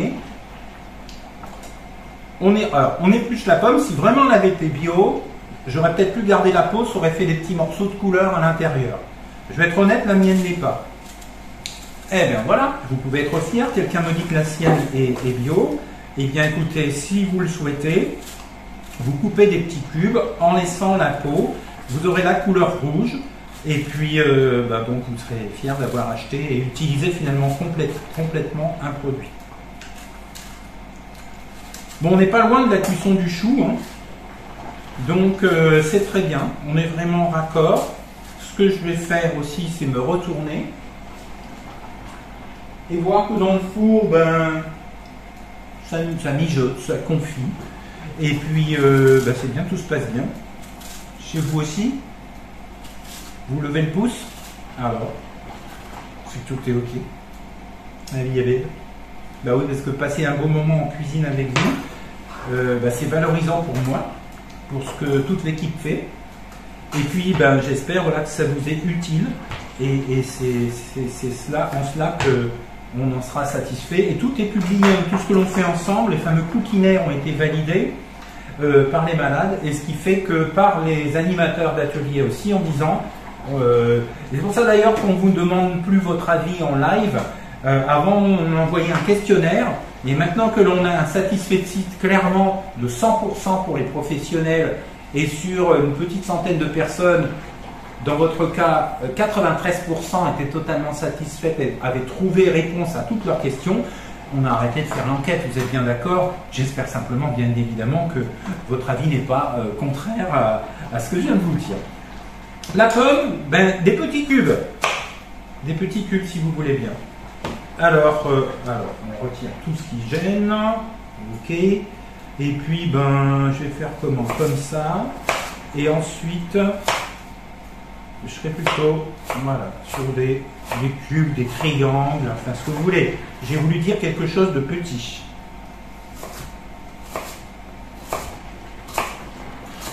S1: on épluche la pomme. Si vraiment elle avait été bio, j'aurais peut-être pu garder la peau, ça aurait fait des petits morceaux de couleur à l'intérieur. Je vais être honnête, la mienne n'est pas. Eh bien voilà, vous pouvez être fier, quelqu'un me dit que la sienne est bio. Eh bien écoutez, si vous le souhaitez, vous coupez des petits cubes en laissant la peau, vous aurez la couleur rouge, et puis donc vous serez fier d'avoir acheté et utilisé finalement complètement un produit. Bon, on n'est pas loin de la cuisson du chou, hein. Donc c'est très bien, on est vraiment raccord. Ce que je vais faire aussi, c'est me retourner et voir que dans le four, ça mijote, ça confit. Et puis, c'est bien, tout se passe bien. Chez vous aussi, vous levez le pouce. Alors, c'est que tout est OK. Allez, allez. Bah oui, parce que passer un beau moment en cuisine avec vous, c'est valorisant pour moi, pour ce que toute l'équipe fait. Et puis, j'espère que ça vous est utile. Et c'est en cela que on en sera satisfait. Et tout est publié, tout ce que l'on fait ensemble, les fameux cookinets ont été validés par les malades, et ce qui fait que par les animateurs d'atelier aussi, en disant, c'est pour ça d'ailleurs qu'on ne vous demande plus votre avis en live. Avant, on envoyait un questionnaire, et maintenant que l'on a un satisfait clairement de 100% pour les professionnels, et sur une petite centaine de personnes, dans votre cas, 93% étaient totalement satisfaits et avaient trouvé réponse à toutes leurs questions. On a arrêté de faire l'enquête, vous êtes bien d'accord? J'espère simplement, bien évidemment, que votre avis n'est pas contraire à ce que je viens de vous dire. La pomme, des petits cubes. Des petits cubes, si vous voulez bien. Alors on retire tout ce qui gêne. OK. Et puis, je vais faire comment? Comme ça. Et ensuite, je serai plutôt, voilà, sur des cubes, des triangles, enfin ce que vous voulez. J'ai voulu dire quelque chose de petit.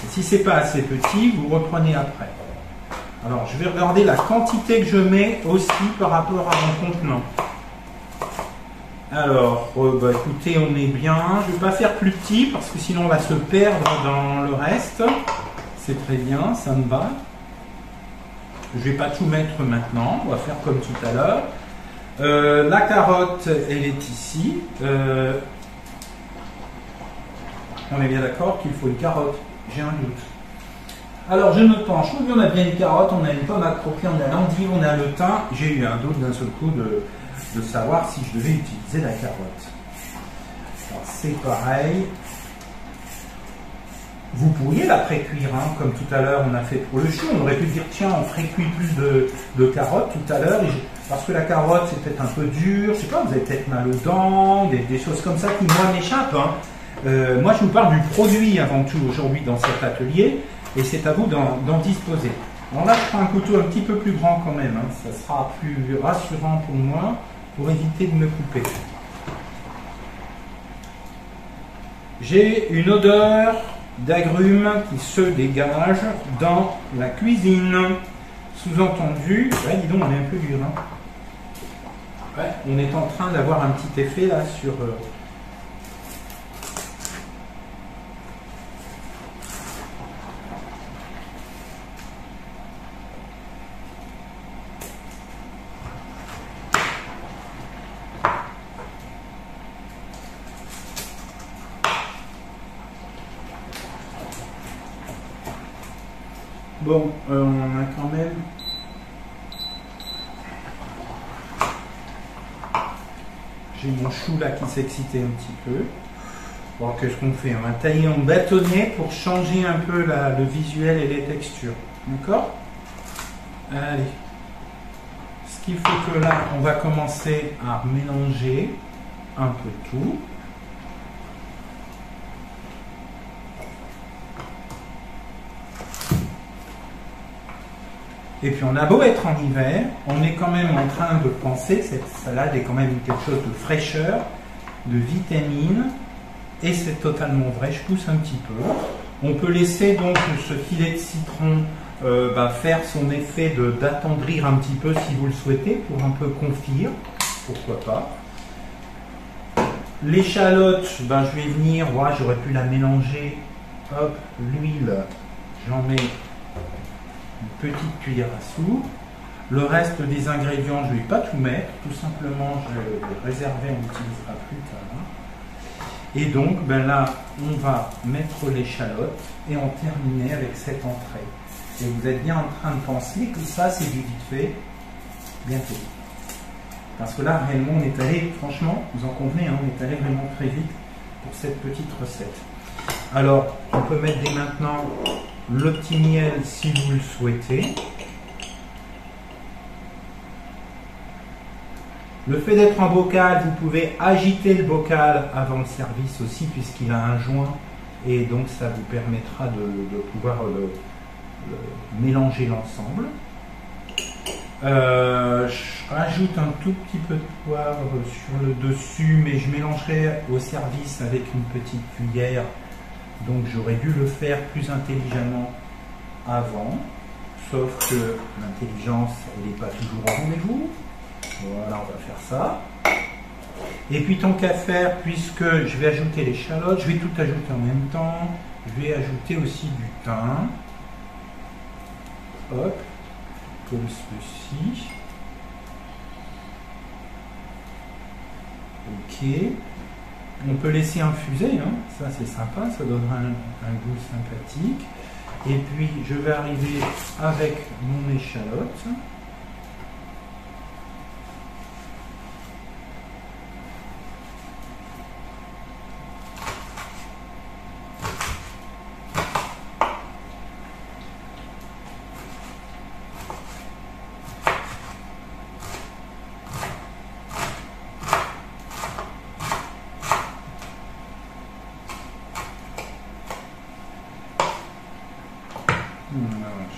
S1: Et si c'est pas assez petit, vous reprenez après. Alors, je vais regarder la quantité que je mets aussi par rapport à mon contenant. Alors, écoutez, on est bien. Je ne vais pas faire plus petit parce que sinon on va se perdre dans le reste. C'est très bien, ça me va. Je ne vais pas tout mettre maintenant, on va faire comme tout à l'heure. La carotte, elle est ici. On est bien d'accord qu'il faut une carotte, j'ai un doute. Alors je me penche, oui, on a bien une carotte, on a une pomme à croquer, on a l'endive, on a le thym. J'ai eu un doute d'un seul coup de savoir si je devais utiliser la carotte. Alors c'est pareil. Vous pourriez la pré-cuire, hein, comme tout à l'heure on a fait pour le chou. On aurait pu dire tiens, on ferait cuire plus de carottes tout à l'heure, parce que la carotte c'est peut-être un peu dur, je sais pas, vous avez peut-être mal aux dents, des choses comme ça qui moi m'échappent. Hein. Moi je vous parle du produit avant tout aujourd'hui dans cet atelier, et c'est à vous d'en disposer. Alors là je prends un couteau un petit peu plus grand quand même, hein, ça sera plus rassurant pour moi, pour éviter de me couper. J'ai une odeur d'agrumes qui se dégage dans la cuisine. Sous-entendu, ouais, dis donc, on est un peu dur. Hein. Ouais, on est en train d'avoir un petit effet là sur. Bon, on a quand même. J'ai mon chou là qui s'est excité un petit peu. Bon, qu'est-ce qu'on fait? On va tailler en bâtonnet pour changer un peu le visuel et les textures. D'accord? Allez. Ce qu'il faut que là, on va commencer à mélanger un peu tout. Et puis on a beau être en hiver, on est quand même en train de penser, cette salade est quand même quelque chose de fraîcheur, de vitamine, et c'est totalement vrai, je pousse un petit peu. On peut laisser donc ce filet de citron faire son effet d'attendrir un petit peu si vous le souhaitez, pour un peu confire, pourquoi pas. L'échalote, ben, je vais venir, voilà, j'aurais pu la mélanger. Hop, l'huile, j'en mets une petite cuillère à soupe. Le reste des ingrédients, je ne vais pas tout mettre, tout simplement, je vais le réserver, on l'utilisera plus tard. Et donc, ben là, on va mettre l'échalote et en terminer avec cette entrée. Et vous êtes bien en train de penser que ça, c'est du vite fait, bientôt. Parce que là, réellement, on est allé, franchement, vous en convenez, hein, on est allé vraiment très vite pour cette petite recette. Alors, on peut mettre dès maintenant le petit miel si vous le souhaitez. Le fait d'être en bocal, vous pouvez agiter le bocal avant le service aussi, puisqu'il a un joint, et donc ça vous permettra de pouvoir mélanger l'ensemble. Je rajoute un tout petit peu de poivre sur le dessus, mais je mélangerai au service avec une petite cuillère, donc j'aurais dû le faire plus intelligemment avant, sauf que l'intelligence n'est pas toujours au rendez-vous. Voilà, on va faire ça. Et puis tant qu'à faire, puisque je vais ajouter l'échalote, je vais tout ajouter en même temps. Je vais ajouter aussi du thym. Hop, comme ceci. Ok. On peut laisser infuser, hein. Ça c'est sympa, ça donnera un goût sympathique. Et puis je vais arriver avec mon échalote.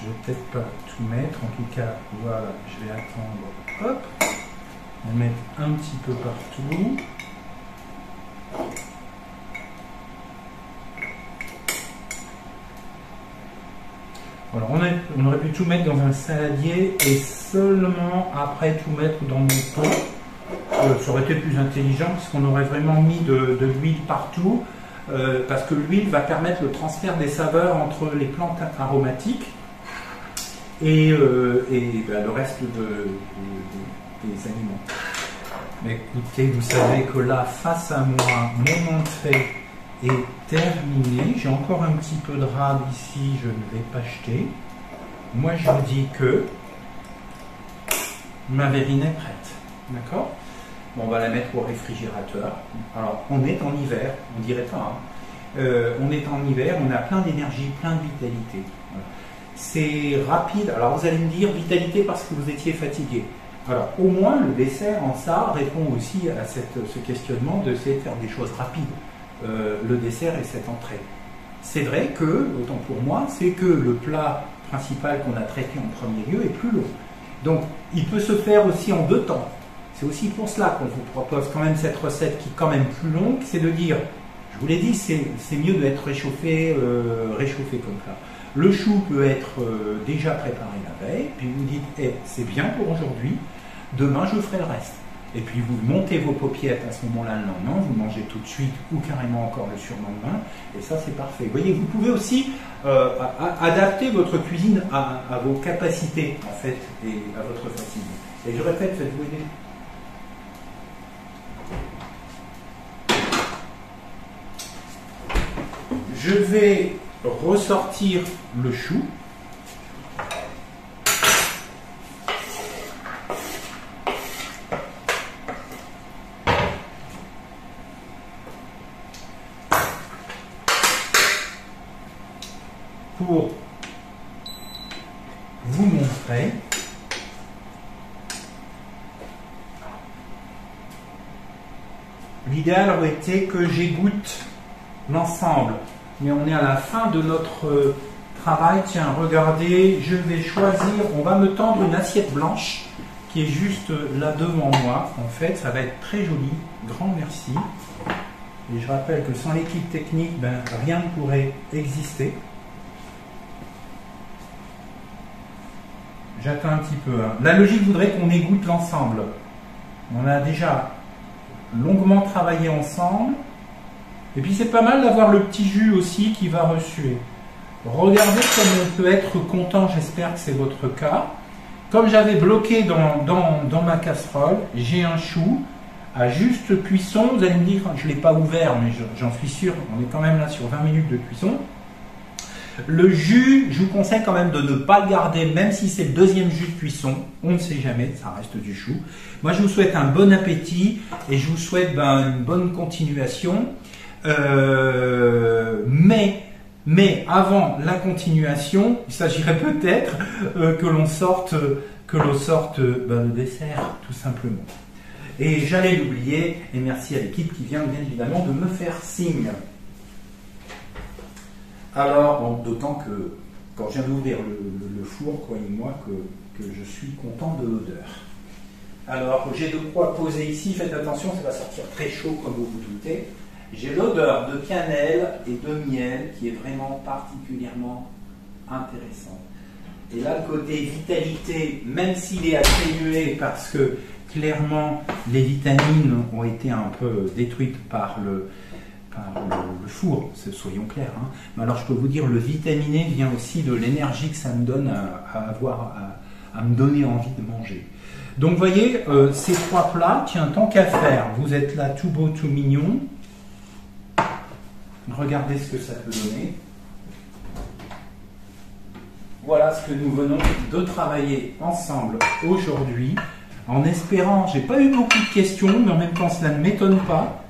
S1: Je vais peut-être pas tout mettre, en tout cas, voilà, je vais attendre, hop, on va mettre un petit peu partout. Voilà, on aurait pu tout mettre dans un saladier et seulement après tout mettre dans mon pot. Ça aurait été plus intelligent parce qu'on aurait vraiment mis de l'huile partout. Parce que l'huile va permettre le transfert des saveurs entre les plantes aromatiques et ben, le reste des aliments. Mais écoutez, vous savez que là, face à moi, mon entrée est terminée. J'ai encore un petit peu de rade ici, je ne vais pas jeter. Moi, je vous dis que ma verrine est prête. D'accord ? Bon, on va la mettre au réfrigérateur. Alors, on est en hiver, on dirait pas. Hein. On est en hiver, on a plein d'énergie, plein de vitalité. Voilà. C'est rapide. Alors, vous allez me dire vitalité parce que vous étiez fatigué. Alors, au moins, le dessert en ça répond aussi à ce questionnement de essayer de faire des choses rapides. Le dessert et cette entrée. C'est vrai que, autant pour moi, c'est que le plat principal qu'on a traité en premier lieu est plus long. Donc, il peut se faire aussi en 2 temps. C'est aussi pour cela qu'on vous propose quand même cette recette qui est quand même plus longue, c'est de dire, je vous l'ai dit, c'est mieux d'être réchauffé comme ça. Le chou peut être déjà préparé la veille, puis vous dites, hey, c'est bien pour aujourd'hui, demain je ferai le reste. Et puis vous montez vos paupiètes à ce moment-là le lendemain, vous mangez tout de suite ou carrément encore le surlendemain, et ça c'est parfait. Vous voyez, vous pouvez aussi adapter votre cuisine à vos capacités en fait et à votre fatigue. Et je répète, faites-vous aider. Je vais ressortir le chou. Pour vous montrer l'idéal aurait été que j'égoutte l'ensemble, mais on est à la fin de notre travail. Tiens, regardez, je vais choisir, on va me tendre une assiette blanche qui est juste là devant moi. En fait, ça va être très joli. Grand merci. Et je rappelle que sans l'équipe technique, ben, rien ne pourrait exister. J'attends un petit peu. Hein. La logique voudrait qu'on égoutte l'ensemble. On a déjà longuement travaillé ensemble. Et puis c'est pas mal d'avoir le petit jus aussi qui va resuer. Regardez comme on peut être content, j'espère que c'est votre cas. Comme j'avais bloqué dans ma casserole, j'ai un chou à juste cuisson. Vous allez me dire, je ne l'ai pas ouvert, mais j'en suis sûr, on est quand même là sur 20 minutes de cuisson. Le jus, je vous conseille quand même de ne pas le garder, même si c'est le deuxième jus de cuisson. On ne sait jamais, ça reste du chou. Moi, je vous souhaite un bon appétit et je vous souhaite une bonne continuation. Mais avant la continuation, il s'agirait peut-être que l'on sorte le dessert, tout simplement. Et j'allais l'oublier, et merci à l'équipe qui vient bien évidemment de me faire signe. Alors, bon, d'autant que quand je viens d'ouvrir le four, croyez-moi que je suis content de l'odeur. Alors, j'ai de quoi poser ici, faites attention, ça va sortir très chaud comme vous vous doutez. J'ai l'odeur de cannelle et de miel qui est vraiment particulièrement intéressante. Et là, le côté vitalité, même s'il est atténué parce que clairement les vitamines ont été un peu détruites par le four, soyons clairs. Hein. Mais alors je peux vous dire, le vitaminé vient aussi de l'énergie que ça me donne à me donner envie de manger. Donc vous voyez, ces trois plats, tiens, tant qu'à faire, vous êtes là tout beau, tout mignon. Regardez ce que ça peut donner. Voilà ce que nous venons de travailler ensemble aujourd'hui, en espérant, j'ai pas eu beaucoup de questions, mais en même temps cela ne m'étonne pas.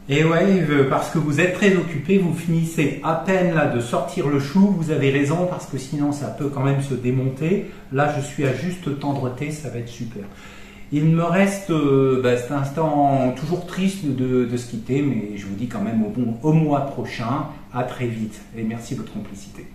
S1: Et ouais, parce que vous êtes très occupé, vous finissez à peine là de sortir le chou, vous avez raison, parce que sinon ça peut quand même se démonter. Là je suis à juste tendreté, ça va être super. Il me reste cet instant toujours triste de se quitter, mais je vous dis quand même au mois prochain, à très vite, et merci de votre complicité.